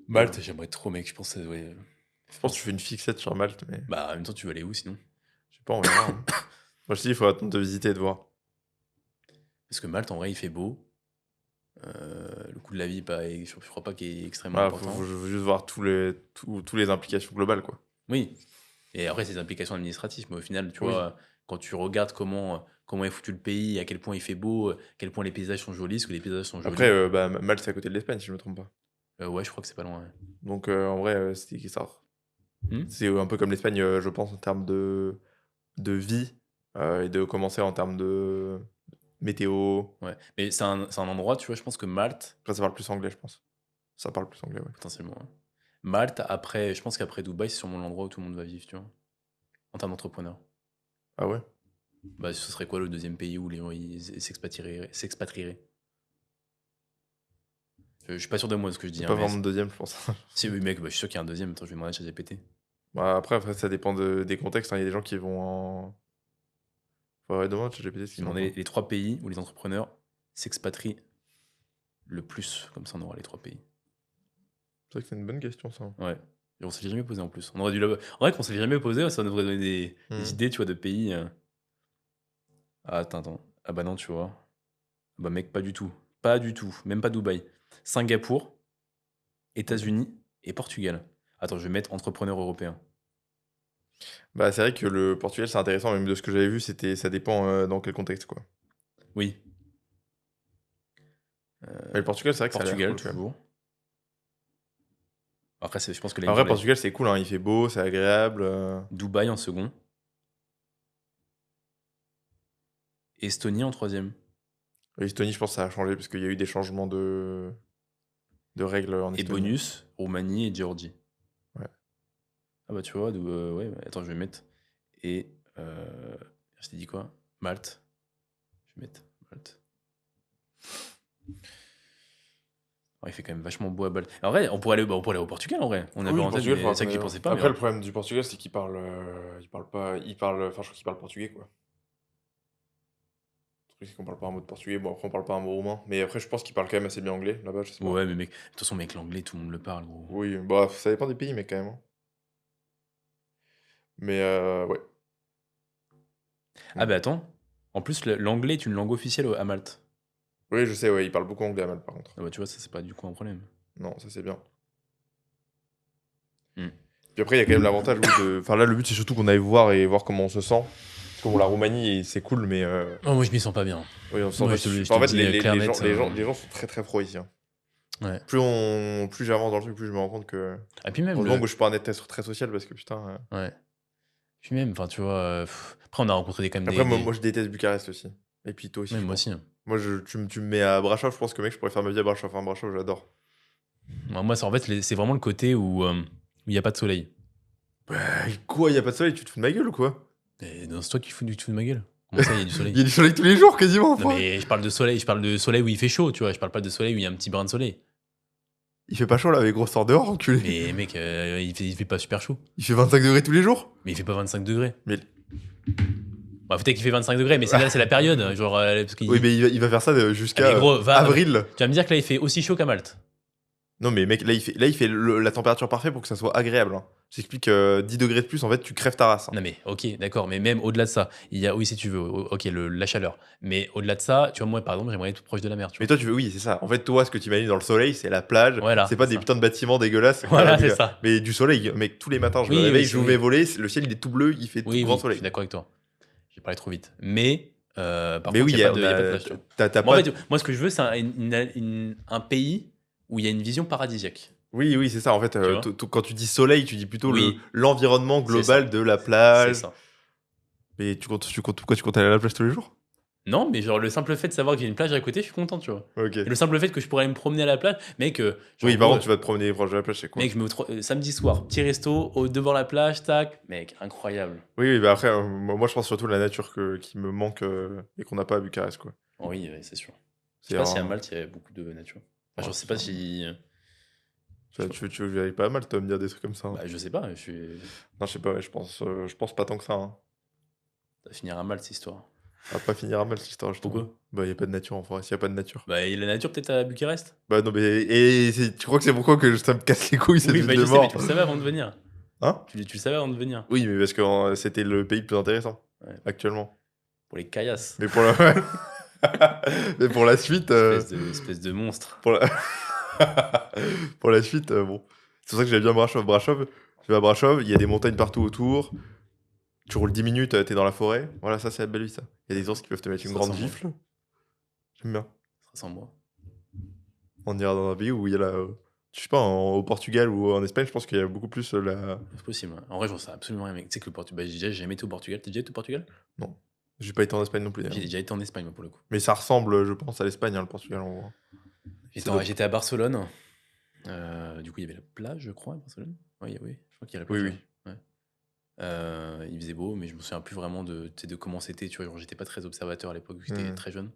Malte, j'aimerais trop, mec, je pense que ouais. Je pense que tu fais une fixette sur Malte, mais Bah, en même temps, tu vas aller où sinon? je sais pas, on verra, hein. Moi, je te dis, il faut attendre de visiter et de voir. Parce que Malte, en vrai, il fait beau. Le coût de la vie, je crois pas qu'il est extrêmement Voilà, important. faut juste voir tous les implications globales, quoi. Oui. Et après, c'est des implications administratives. Mais au final, tu Oui. vois, quand tu regardes comment est foutu le pays, à quel point il fait beau, à quel point les paysages sont jolis, parce que les paysages sont jolis. Après, bah, Malte, c'est à côté de l'Espagne, si je me trompe pas. Ouais, je crois que c'est pas loin. Ouais. Donc, en vrai, c'est ça. Hmm. C'est un peu comme l'Espagne, je pense, en termes de vie et de commencer en termes de météo. Ouais. Mais c'est un endroit, tu vois, je pense que Malte, Après, ça parle plus anglais, je pense. Ça parle plus anglais, ouais. potentiellement. Ouais. Malte, après, je pense qu'après Dubaï, c'est sûrement l'endroit où tout le monde va vivre, tu vois. En termes d'entrepreneur. Ah ouais? Bah, ce serait quoi le deuxième pays où les gens ils s'expatrieraient? Je suis pas sûr de moi de ce que je dis, C'est hein, pas mais vraiment le deuxième, je pense. si oui, mec, bah, je suis sûr qu'il y a un deuxième. Attends, je vais demander à ChatGPT. Bah, après, ça dépend des contextes, hein. Il y a des gens qui vont en. Ouais, demain, ChatGPT, ce Je qu'il vais en demander pense. les 3 pays où les entrepreneurs s'expatrient le plus. Comme ça, on aura les 3 pays. C'est vrai que c'est une bonne question, ça. Ouais. Et on s'est jamais posé en plus. On aurait dû en vrai qu'on s'est jamais posé, ça devrait donner des Hmm. idées, tu vois, de pays. Ah, attends. Ah bah non, tu vois. Ah bah mec, pas du tout. Pas du tout. Même pas Dubaï. Singapour, États-Unis et Portugal. Attends, je vais mettre entrepreneur européen. Bah, c'est vrai que le Portugal, c'est intéressant, même de ce que j'avais vu, ça dépend dans quel contexte, quoi. Oui. Mais le Portugal, c'est vrai que ça a l'air Portugal, cool, quand même. toujours. Après, je pense que là, il me Après, faut Portugal, c'est cool, hein. Il fait beau, c'est agréable. Dubaï en second. Estonie en troisième. L'Estonie, je pense que ça a changé, parce qu'il y a eu des changements de règles en Et Estonie. bonus, Roumanie et Géorgie. Ouais. Ah bah tu vois, ouais, attends, je vais mettre. Et je t'ai dit quoi? Malte. Je vais mettre Malte. Oh, il fait quand même vachement beau à Malte. En vrai, on pourrait aller au Portugal en vrai. On avait Oui, le en tête, Portugal, mais faudra c'est vrai que j'y qu'on pensais pas. Après, Mais le problème du Portugal, c'est qu'il parle, il parle pas, enfin, je crois qu'il parle portugais, quoi. Le truc, c'est qu'on parle pas un mot de portugais. Bon, après, on parle pas un mot roumain. Mais après, je pense qu'il parle quand même assez bien anglais, là-bas, je sais pas. ouais, mais mec, de toute façon, mec, l'anglais, tout le monde le parle, gros. Oui, bah, ça dépend des pays, mais quand même, hein. Mais, ouais. Ah bah attends. En plus, l'anglais est une langue officielle à Malte. Oui, je sais, ouais, il parle beaucoup anglais à Malte, par contre. Ah bah tu vois, ça c'est pas du coup un problème. Non, ça, c'est bien. Hmm. Puis Puis après, il y a quand même l'avantage enfin là, le but, c'est surtout qu'on aille voir comment on se sent. Parce que bon, la Roumanie, c'est cool, mais Oh, moi, je m'y sens pas bien. oui, on se sent Moi, pas je te le super. En fait, dis clair, net. les gens sont très très pros ici, hein. Ouais. Plus j'avance dans le truc, plus je me rends compte que. Et puis même, Heureusement que je suis pas un être très social parce que putain. ouais. Puis même, enfin, tu vois, après, on a rencontré quand même Après, des... moi, je déteste Bucarest aussi. Et puis toi aussi, Ouais, je moi pense. aussi, hein. Moi, tu me mets à Brasov, je pense que mec, je pourrais faire ma vie à Brasov. Enfin, Brasov, j'adore. Moi, en fait, c'est vraiment le côté où il n'y a pas de soleil. Bah, quoi, y a pas de soleil, tu te fous de ma gueule ou quoi? Et non, c'est toi qui fous du tout de ma gueule. Comment ça, il y a du soleil? Il y a du soleil tous les jours, quasiment, Non, enfin. mais je parle de soleil où il fait chaud, tu vois. Je parle pas de soleil où il y a un petit brin de soleil. Il fait pas chaud là, avec gros sort dehors, enculé. Mais mec, il fait pas super chaud. Il fait 25 degrés tous les jours. Mais il fait pas 25 degrés. Mais Bah, peut-être qu'il fait 25 degrés, mais c'est la période. Genre, parce qu'il... oui, mais il va faire ça jusqu'à Ah, mais gros, avril. Tu vas me dire que là, il fait aussi chaud qu'à Malte. Non, mais mec, là, il fait la température parfaite pour que ça soit agréable, hein. J'explique 10 degrés de plus, en fait, tu crèves ta race, hein. Non, mais ok, d'accord, mais même au-delà de ça, il y a, oui, si tu veux, ok, la chaleur. Mais au-delà de ça, tu vois, moi, par exemple, j'aimerais être proche de la mer, tu vois. Mais toi, tu veux, oui, c'est ça. En fait, toi, ce que tu imagines dans le soleil, c'est la plage. Voilà, c'est pas c'est des ça. putains de bâtiments dégueulasses. Voilà, c'est ça. Mais du soleil, mec, tous les matins, je me Oui, réveille, oui, j'ouvre oui. mes volets, le ciel, il est tout bleu, il fait tout Oui, grand oui, je soleil. suis d'accord avec toi. J'ai parlé trop vite. Mais, par Mais contre, oui, il n'y a, pas de plage, tu vois. t'as Moi, en pas. fait, moi, ce que je veux, c'est un pays où il y a une vision paradisiaque. Oui, oui, c'est ça. En fait, vois quand tu dis soleil, tu dis plutôt Oui. l'environnement C'est global ça. de la C'est plage. ça. Mais pourquoi tu comptes aller à la plage tous les jours? Non, mais genre, le simple fait de savoir qu'il y a une plage à côté, je suis content, tu vois. Ok. Et le simple fait que je pourrais aller me promener à la plage, mec, genre, Oui, par gros, contre, tu vas te promener proche de la plage, c'est quoi? mec, samedi soir, petit resto, devant la plage, tac, mec, incroyable. Oui, oui, bah après, moi, je pense surtout à la nature qui me manque et qu'on n'a pas à Bucarest, quoi. Oh oui, c'est sûr. Je C'est sais pas si à un- Malte, il y a beaucoup de nature. Enfin, je Ouais, sais pas c'est si... Tu veux que je aille pas mal, toi, me dire des trucs comme ça, hein. Bah, je sais pas, Non, je sais pas, ouais, je pense pas tant que ça, hein. ça va finir à Malte, cette histoire. Ça va pas finir à mal, cette histoire, je trouve. Pourquoi? Bah, y a pas de nature en forêt, s'il y a pas de nature. Bah, et la nature, peut-être à Bucarest? Bah, non, mais. Tu crois que c'est pourquoi que ça me casse les couilles, cette Oui, ville bah, de je sais, mais mort? tu le savais avant de venir. Hein? Tu le savais avant de venir. Oui, mais parce que c'était le pays le plus intéressant, Ouais. actuellement. Pour les caillasses. Mais pour la, mais pour la suite. Espèce de monstre. Pour la... pour la suite, bon. C'est pour ça que j'aime bien Brasov. Tu vas à Brasov, il y a des montagnes partout autour. Tu roules 10 minutes, t'es dans la forêt. Voilà, ça, c'est la belle vie, ça. Il y a des ours qui peuvent te mettre une Ça grande ressemble. gifle. J'aime bien. Ça ressemble moi. On ira dans un pays où il y a la. Je sais pas, au Portugal ou en Espagne, je pense qu'il y a beaucoup plus la. C'est possible. Ouais. En vrai, j'en sais absolument rien, mec. Tu sais que le Portugal, j'ai jamais été au Portugal. T'as déjà été au Portugal? Non. J'ai pas été en Espagne non plus, d'ailleurs. J'ai déjà été en Espagne, moi, pour le coup. Mais ça ressemble, je pense, à l'Espagne, hein, le Portugal, en gros. J'étais à Barcelone. Du coup, il y avait la plage, je crois, à Barcelone. Oui, oui, je crois qu'il y a la plage. Oui, ouais. Ouais. Il faisait beau, mais je me souviens plus vraiment de comment c'était. Tu vois, genre, j'étais pas très observateur à l'époque, j'étais très jeune.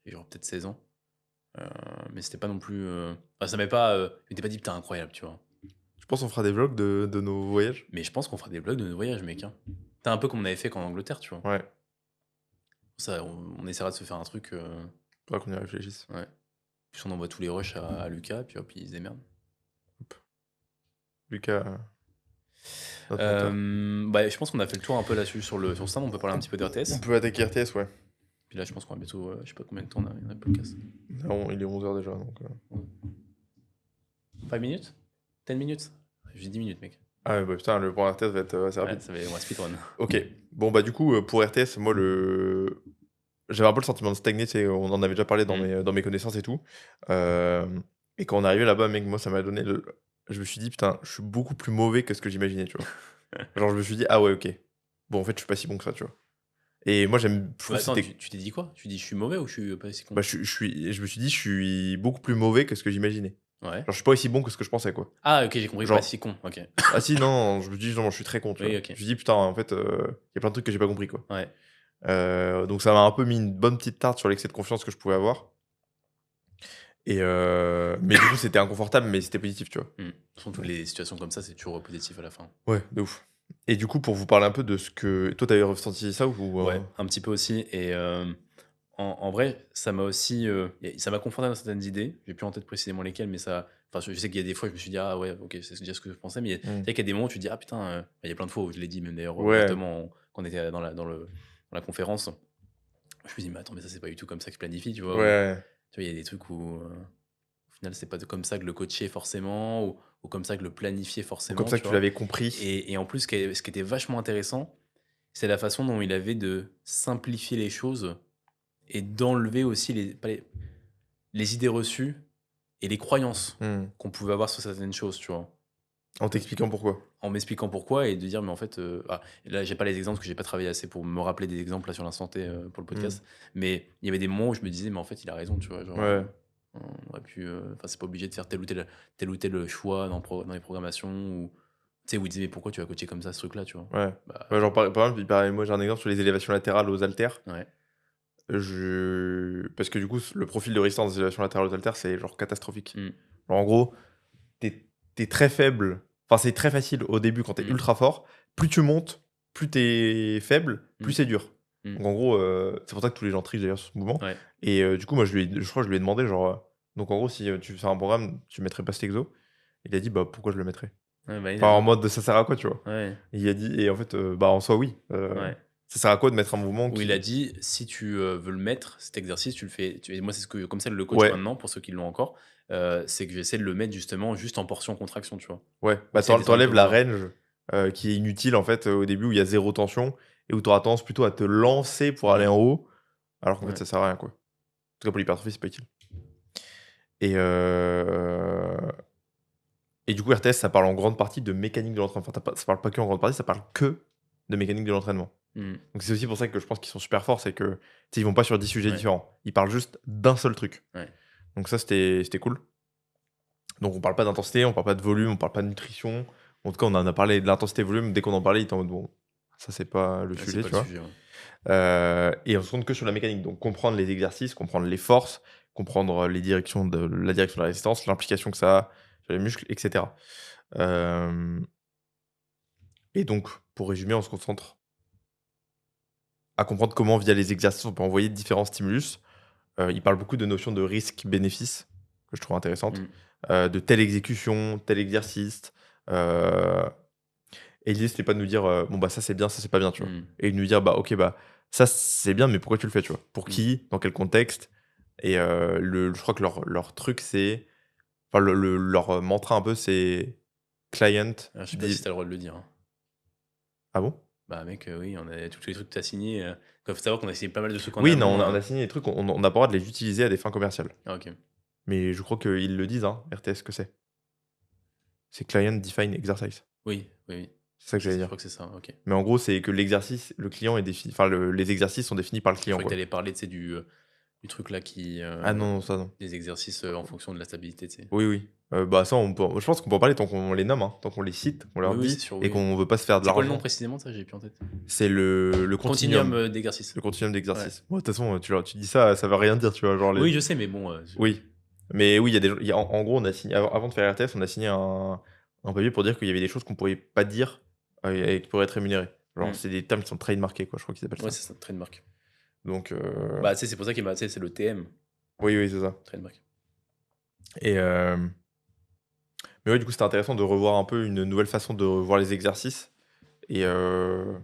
J'ai genre peut-être 16 ans. Mais c'était pas non plus. Enfin, ça m'avait pas. Je m'étais pas dit, putain, incroyable, tu vois. Je pense qu'on fera des vlogs de nos voyages. Mais je pense qu'on fera des vlogs de nos voyages, mec. Hein. T'as un peu comme on avait fait qu'en Angleterre, tu vois. Ouais. Ça, on essaiera de se faire un truc. Faudra qu'on y réfléchisse. Ouais. Puis on envoie tous les rushs à Lucas, puis hop, il se démerde. Lucas. Notre monteur. Bah, je pense qu'on a fait le tour un peu là-dessus sur ça. On peut parler un petit peu de On RTS. peut attaquer RTS, ouais. Puis là, je pense qu'on va bientôt. Je sais pas combien de temps on a le podcast. Non, il est 11h déjà, donc. 5 minutes 10 minutes J'ai 10 minutes, mec. Ah ouais, bah putain, le point RTS va être assez rapide. Ouais, on va speedrun. Ok. Bon, bah du coup, pour RTS, moi, j'avais un peu le sentiment de stagner, tu sais, on en avait déjà parlé dans mes connaissances et tout. Et quand on est arrivé là-bas, mec, moi, ça m'a donné Je me suis dit, putain, je suis beaucoup plus mauvais que ce que j'imaginais, tu vois. Genre, je me suis dit, ah ouais, ok. Bon, en fait, je suis pas si bon que ça, tu vois. Et moi, j'aime. Attends, tu t'es dit quoi? Tu dis, je suis mauvais ou je suis pas si con? Bah, je me suis dit, je suis beaucoup plus mauvais que ce que j'imaginais. Ouais. Genre, je suis pas aussi bon que ce que je pensais, quoi. Ah, ok, j'ai compris, Genre- pas si con. Ok. Ah si, non, je me dis, non, je suis très con, tu Oui, vois. ok. Je me dis, putain, en fait, il y a plein de trucs que j'ai pas compris, quoi. Ouais. Donc ça m'a un peu mis une bonne petite tarte sur l'excès de confiance que je pouvais avoir. Et mais du coup, c'était inconfortable, mais c'était positif, tu vois. De toute façon, toutes les situations comme ça, c'est toujours positif à la fin. Ouais, de ouf. Et du coup, pour vous parler un peu de ce que... Toi, t'avais ressenti ça ou... Ouais, un petit peu aussi. Et en vrai, ça m'a aussi... ça m'a conforté dans certaines idées. J'ai plus en tête précisément lesquelles, mais ça... Enfin, je sais qu'il y a des fois, je me suis dit, ah ouais, ok, c'est déjà ce que je pensais. Mais c'est vrai qu'il y a des moments où tu te dis, ah putain... il y a plein de fois où je l'ai dit, même d'ailleurs, Ouais. ouvertement, quand on était dans la conférence. Je me dis, mais attends, mais ça, c'est pas du tout comme ça que je planifie, tu vois. Ouais. Tu vois, il y a des trucs où... final, c'est pas comme ça que le coacher forcément, ou comme ça que le planifier Ou forcément, comme ça tu que tu vois. l'avais compris. Et en plus, ce qui était vachement intéressant, c'est la façon dont il avait de simplifier les choses et d'enlever aussi pas les idées reçues et les croyances Hmm. qu'on pouvait avoir sur certaines choses, tu vois. En t'expliquant pourquoi. En m'expliquant pourquoi et de dire, mais en fait, là, j'ai pas les exemples parce que j'ai pas travaillé assez pour me rappeler des exemples là, sur l'instant T pour le Hmm. podcast. Mais il y avait des moments où je me disais, mais en fait, il a raison, tu vois. Genre, Ouais. on aurait pu. Enfin, c'est pas obligé de faire tel ou tel choix dans les programmations. Ou, tu sais, où il disait, mais pourquoi tu vas coacher comme ça ce truc-là, tu vois. Ouais. Bah, Ouais, genre, par exemple, moi j'ai un exemple sur les élévations latérales aux haltères. ouais. Parce que du coup, le profil de résistance des élévations latérales aux haltères, c'est genre catastrophique. Mm. Genre, en gros, t'es très faible. Enfin, c'est très facile au début quand t'es Mm. ultra fort. Plus tu montes, plus t'es faible, plus Mm. c'est dur. Mm. Donc en gros, c'est pour ça que tous les gens trichent d'ailleurs sur ce mouvement. Ouais. Et du coup, moi, je crois que je lui ai demandé, genre, donc en gros, si tu fais un programme, tu mettrais pas cet exo. Il a dit, bah pourquoi je le mettrais? Ouais, bah, Enfin, en mode, ça sert à quoi, tu vois? ouais. Et il a dit, et en fait, bah en soi, oui. Ouais. Ça sert à quoi de mettre un mouvement Où il a qui. dit, si tu veux le mettre, cet exercice, tu le fais. Et moi, c'est ce que, comme ça, le coach Ouais, maintenant, pour ceux qui l'ont encore, c'est que j'essaie de le mettre justement juste en portion contraction, tu vois. ouais. On Bah essaie d'être un peu t'enlèves la moins. range qui est inutile, en fait, au début où il y a zéro tension et où tu auras tendance plutôt à te lancer pour aller Mm. en haut, alors qu'en Ouais. fait, ça sert à rien, quoi. En tout cas, pour l'hypertrophie, c'est pas utile. Et, euh, et du coup, RTS, ça parle en grande partie de mécanique de l'entraînement. Enfin, ça parle pas que en grande partie, ça parle que de mécanique de l'entraînement. Mm. Donc c'est aussi pour ça que je pense qu'ils sont super forts, c'est que tu sais, ils vont pas sur 10 sujets Ouais. différents. Ils parlent juste d'un seul truc. Ouais. Donc ça, c'était cool. Donc on parle pas d'intensité, on parle pas de volume, on parle pas de nutrition. En tout cas, on en a parlé de l'intensité volume. Dès qu'on en parlait, il était en mode bon, ça c'est pas le Ouais, c'est sujet, pas tu le vois. sujet. Ouais. Et on se compte que sur la mécanique. Donc comprendre les exercices, comprendre les forces, comprendre la direction de la résistance, l'implication que ça a sur les muscles, etc. Et donc, pour résumer, on se concentre à comprendre comment, via les exercices, on peut envoyer différents stimulus. Il parle beaucoup de notions de risque-bénéfice, que je trouve intéressante, Mm. de telle exécution, tel exercice. Et l'idée, c'était pas de nous dire, bon, bah ça c'est bien, ça c'est pas bien, tu vois. Mm. Et de nous dire, bah ok, bah ça c'est bien, mais pourquoi tu le fais, tu vois? Pour Mm. qui? Dans quel contexte? Et je crois que leur truc, c'est. Enfin, leur mantra un peu, c'est client. Alors, je sais pas si t'as le droit de le dire. Hein. Ah bon? Bah, mec, oui, on a tous les trucs que t'as signés. Faut savoir qu'on a signé pas mal de trucs en Oui, non, amont. on a signé des trucs, on n'a pas le droit de les utiliser à des fins commerciales. Ah, ok. Mais je crois qu'ils le disent, hein, RTS, que c'est. C'est Client Define Exercise. Oui, oui, oui. C'est ça que j'allais Je dire. crois que c'est ça, ok. Mais en gros, c'est que l'exercice, le client est défini. Enfin, les exercices sont définis par le Je client, crois que quoi. t'allais parler, tu sais, du truc là qui. Ah non, non, ça non. Des exercices en fonction de la stabilité, tu sais. Oui, oui. Bah, ça, je pense qu'on peut en parler tant qu'on les nomme, hein, tant qu'on les cite, qu'on leur Oui, oui, dit, c'est sûr, et oui. qu'on veut pas se faire de C'est quoi le nom l'argent. précisément, ça, j'ai plus en tête. C'est le continuum. D'exercice. Le continuum d'exercice. Bon, de toute façon, tu dis ça, ça veut rien dire, tu vois. Genre Oui, je sais, mais bon. Oui. Mais oui, il y a des en gros, on a signé, avant de faire RTS, on a signé un papier pour dire qu'il y avait des choses qu'on pouvait pas dire et qui pourraient être rémunérées. Genre, Mm. c'est des termes qui sont trademarkés, quoi, je crois qu'ils appellent Ouais, ça. c'est ça, trademark. Donc, Bah, tu sais, c'est pour ça qu'il m'a. Tu sais, c'est le TM, oui, oui, c'est ça. trademark. Et, mais ouais, du coup, c'était intéressant de revoir un peu une nouvelle façon de voir les exercices. Et je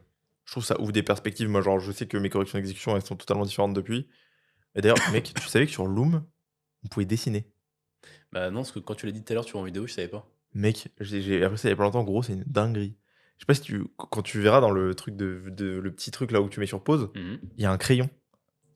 trouve que ça ouvre des perspectives. Moi, genre, je sais que mes corrections d'exécution, elles sont totalement différentes depuis. Et d'ailleurs, mec, tu savais que sur Loom, on pouvait dessiner. Bah, non, parce que quand tu l'as dit tout à l'heure, tu vois en vidéo, je savais pas. Mec, j'ai appris ça il y a pas longtemps. Gros, c'est une dinguerie. Je sais pas si quand tu verras dans le truc le petit truc là où tu mets sur pause, Mhm. il y a un crayon.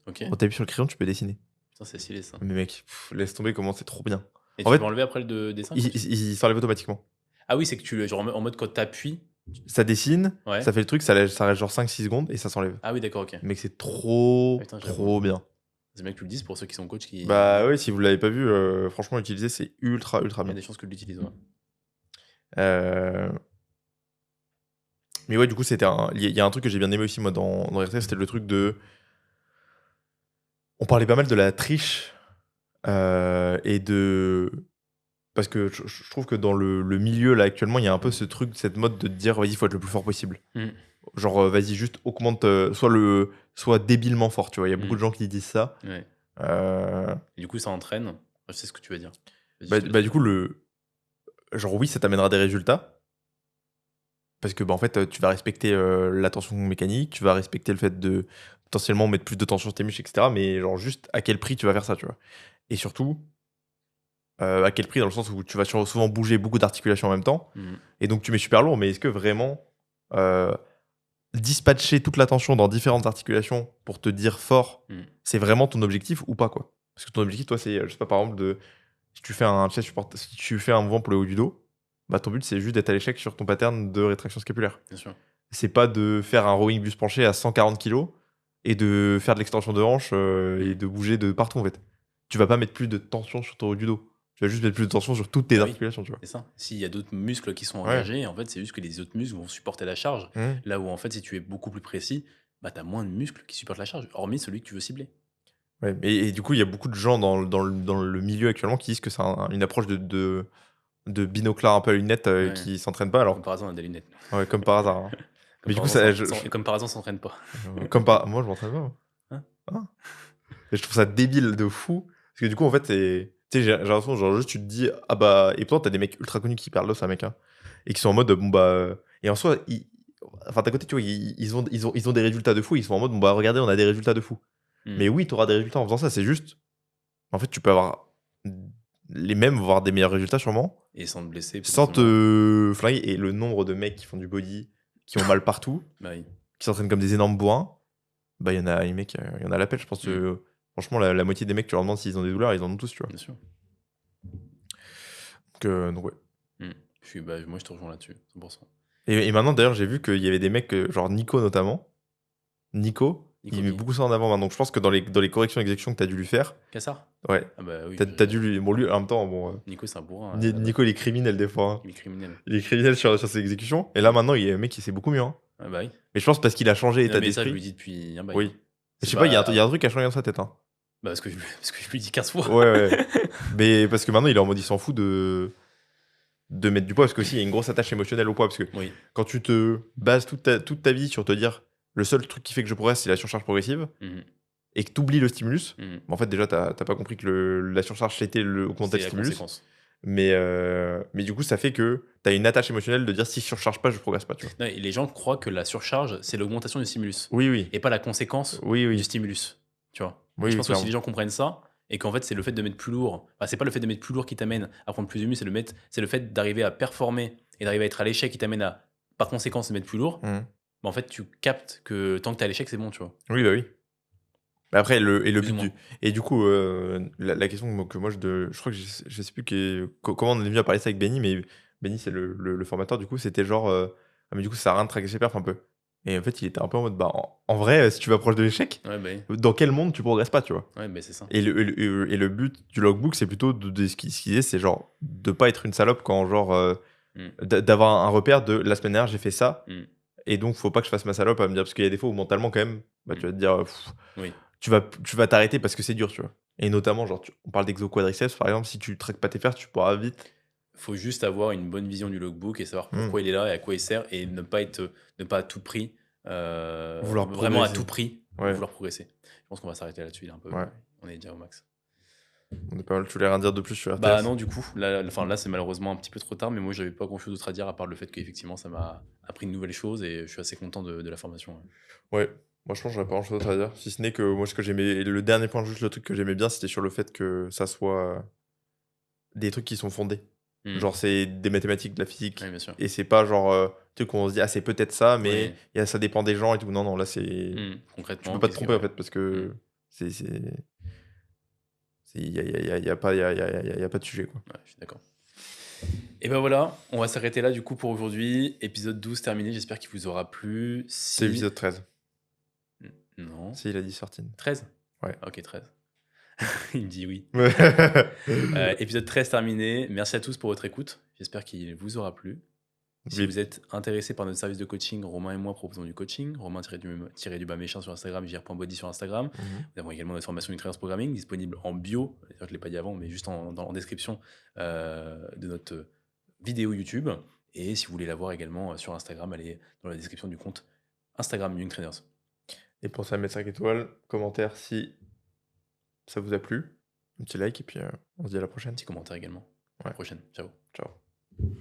Ok. Quand t'appuies sur le crayon, tu peux dessiner. Putain, c'est stylé ça. Mais mec, laisse tomber comment c'est trop bien. Et En tu fait, peux enlever après le dessin il, quand tu- il s'enlève automatiquement. Ah oui, c'est que genre en mode quand t'appuies. Ça dessine, Ouais. ça fait le truc, ça reste genre 5-6 secondes et ça s'enlève. Ah oui, d'accord, ok. Mec, c'est trop, Putain, j'avoue. trop bien. C'est bien que tu le dises pour ceux qui sont coachs qui. Bah oui, si vous l'avez pas vu, franchement, utiliser, c'est ultra, ultra Il y a bien. des chances que tu l'utilises. Ouais. Euh, Mais ouais, du coup, il y a un truc que j'ai bien aimé aussi, moi, dans RTS, c'était le truc de. On parlait pas mal de la triche et de. Parce que je trouve que dans le milieu, là, actuellement, il y a un peu ce truc, cette mode de te dire, vas-y, il faut être le plus fort possible. Mm. Genre, vas-y, juste augmente, soit débilement fort, tu vois. Il y a beaucoup de gens qui disent ça. Ouais. Euh, Et du coup, ça entraîne. Je sais ce que tu vas dire. Vas-y, Bah, je te laisse du coup, genre, oui, ça t'amènera des résultats. Parce que, bah, en fait, tu vas respecter la tension mécanique, tu vas respecter le fait de potentiellement mettre plus de tension sur tes muscles, etc. Mais, genre, juste à quel prix tu vas faire ça, tu vois. Et surtout, à quel prix, dans le sens où tu vas souvent bouger beaucoup d'articulations en même temps, et donc tu mets super lourd, mais est-ce que vraiment dispatcher toute l'attention dans différentes articulations pour te dire fort, c'est vraiment ton objectif ou pas, quoi? Parce que ton objectif, toi, c'est, je sais pas, par exemple, si tu fais si tu fais un mouvement pour le haut du dos, bah, ton but, c'est juste d'être à l'échec sur ton pattern de rétraction scapulaire. Bien sûr. C'est pas de faire un rowing buste penché à 140 kilos et de faire de l'extension de hanche et de bouger de partout, en fait. Tu vas pas mettre plus de tension sur ton haut du dos. Tu vas juste mettre plus de tension sur toutes tes Ah oui, articulations, tu vois? c'est ça. S'il y a d'autres muscles qui sont Ouais. engagés, en fait, c'est juste que les autres muscles vont supporter la charge. Là où, en fait, si tu es beaucoup plus précis, bah, tu as moins de muscles qui supportent la charge, hormis celui que tu veux cibler. Ouais, et du coup, il y a beaucoup de gens dans le milieu actuellement qui disent que c'est une approche de binoclard un peu à lunettes Ouais. qui s'entraînent pas. Alors, Comme par hasard, on a des lunettes. ouais, comme par hasard. Hein. Comme Mais du par coup, hasard, ça, comme par hasard, on s'entraîne pas. moi, je m'entraîne pas. Moi. Hein Ah. Et je trouve ça débile de fou. Parce que du coup, en fait, tu sais, j'ai l'impression, genre, juste tu te dis, ah bah. Et pourtant, t'as des mecs ultra connus qui parlent de ça, mec. Hein, et qui sont en mode, bon bah. Et en soi, enfin, d'un côté, tu vois, ils ont des résultats de fou. Ils sont en mode, bon bah, regardez, on a des résultats de fou. Mais oui, t'auras des résultats en faisant ça. C'est juste. En fait, tu peux avoir les mêmes, voire des meilleurs résultats sûrement, Et sans te blesser. sans potentiellement. te flinguer. Et le nombre de mecs qui font du body, qui ont mal partout, Bah oui. qui s'entraînent comme des énormes bourrins, bah il y en a, les mecs, il y en a à l'appel. Je pense que franchement, la moitié des mecs, tu leur demandes s'ils ont des douleurs, ils en ont tous, tu vois. Bien sûr. Donc ouais. Moi, je te rejoins là-dessus, 100%. Et maintenant, d'ailleurs, j'ai vu qu'il y avait des mecs, genre Nico notamment. Nico, il met qui beaucoup ça en avant. Donc je pense que dans les corrections exécutions que tu as dû lui faire, Cassard ouais, Ah bah oui. t'as dû lui. Bon, lui, en même temps, bon. Nico, c'est un bourrin. Nico, il est criminel des fois. Hein. Il est criminel. Il est criminel sur ses exécutions. Et là, maintenant, il y a un mec qui sait beaucoup mieux. Hein. Ah bah oui. Mais je pense parce qu'il a changé Non, état mais ça, je lui d'esprit. dis depuis un bail. Oui. C'est Je sais pas, il y a pas- un truc qui a changé dans sa tête. Hein. Bah, parce que je lui dis 15 fois. Ouais, ouais. Mais parce que maintenant, il est en mode, il s'en fout de mettre du poids. Parce qu'aussi, il y a une grosse attache émotionnelle au poids. Parce que Oui. quand tu te bases toute ta vie sur te dire, le seul truc qui fait que je progresse, c'est la surcharge progressive, et que tu oublies le stimulus, bah, en fait, déjà, t'as pas compris que la surcharge, c'était le augmenter C'est le la stimulus. conséquence. Mais du coup, ça fait que tu as une attache émotionnelle de dire si je surcharge pas, je progresse pas. Tu vois. Non, et les gens croient que la surcharge, c'est l'augmentation du stimulus. Oui, oui. Et pas la conséquence Oui, oui. du stimulus. Tu vois. Oui, Je pense que si clairement. les gens comprennent ça, et qu'en fait, c'est le fait de mettre plus lourd. Enfin, c'est pas le fait de mettre plus lourd qui t'amène à prendre plus de muscle, c'est le fait d'arriver à performer et d'arriver à être à l'échec qui t'amène à, par conséquence, mettre plus lourd. Mhm. Bah, en fait, tu captes que tant que t'es à l'échec, c'est bon, tu vois. Oui, bah oui. Mais après, le Plus ou but moins. Et du coup, la question que moi, je crois que je sais plus comment on est venu à parler ça avec Benny, mais Benny, c'est le formateur, du coup, c'était genre, ah, mais du coup, ça sert à rien de traquer ses perfs un peu. Et en fait, il était un peu en mode, bah, en vrai, si tu vas proche de l'échec, Ouais, bah oui. dans quel monde tu progresses pas, tu vois. Ouais, bah c'est ça. Et le but du logbook, c'est plutôt ce qu'il disait, c'est genre de pas être une salope quand, genre, d'avoir un repère de la semaine dernière, j'ai fait ça, et donc faut pas que je fasse ma salope à me dire, parce qu'il y a des fois où mentalement, quand même, bah, tu vas te dire, Oui. tu vas t'arrêter parce que c'est dur, tu vois. Et notamment, genre, on parle d'exo quadriceps, par exemple, si tu traques pas tes fers, tu pourras vite. Faut juste avoir une bonne vision du logbook et savoir pourquoi il est là et à quoi il sert et ne pas à tout prix, Vouloir vraiment à progresser. tout prix, Ouais. vouloir progresser. Je pense qu'on va s'arrêter là-dessus. Il est un peu, Ouais. on est déjà au max. On est pas mal. Tu voulais rien dire de plus sur RTS? Bah non, du coup, là c'est malheureusement un petit peu trop tard, mais moi j'avais pas grand chose d'autre à dire à part le fait qu'effectivement ça m'a appris une nouvelle chose et je suis assez content de la formation. Ouais. Moi, je pense que j'aurais pas grand chose d'autre à dire. Si ce n'est que moi, ce que j'aimais. Le dernier point, juste le truc que j'aimais bien, c'était sur le fait que ça soit des trucs qui sont fondés. Genre, c'est des mathématiques, de la physique. Oui, bien sûr. Et c'est pas genre. Tu sais, qu'on se dit, ah, c'est peut-être ça, mais Oui. ça dépend des gens et tout. Non, non, là, c'est. Concrètement. Tu peux pas te tromper, en fait, parce que. Il y a pas de sujet, quoi. Ouais, je suis d'accord. Et ben voilà, on va s'arrêter là du coup pour aujourd'hui. Épisode 12 terminé, j'espère qu'il vous aura plu. C'est l'épisode 13. Non. Si, il a dit sortine. 13 Ouais. Ok, 13. Il me dit oui. Ouais. Épisode 13 terminé. Merci à tous pour votre écoute. J'espère qu'il vous aura plu. Si Oui. vous êtes intéressé par notre service de coaching, Romain et moi proposons du coaching. Romain-du-bas méchant sur Instagram, jr.body sur Instagram. Nous avons également notre formation Nutrients Programming disponible en bio. D'ailleurs, je ne l'ai pas dit avant, mais juste en description de notre vidéo YouTube. Et si vous voulez la voir également sur Instagram, elle est dans la description du compte Instagram Young Trainers. Et pensez à mettre 5 étoiles, commentaire si ça vous a plu. Un petit like et puis on se dit à la prochaine. Petit commentaire également. À la prochaine. Ciao. Ciao.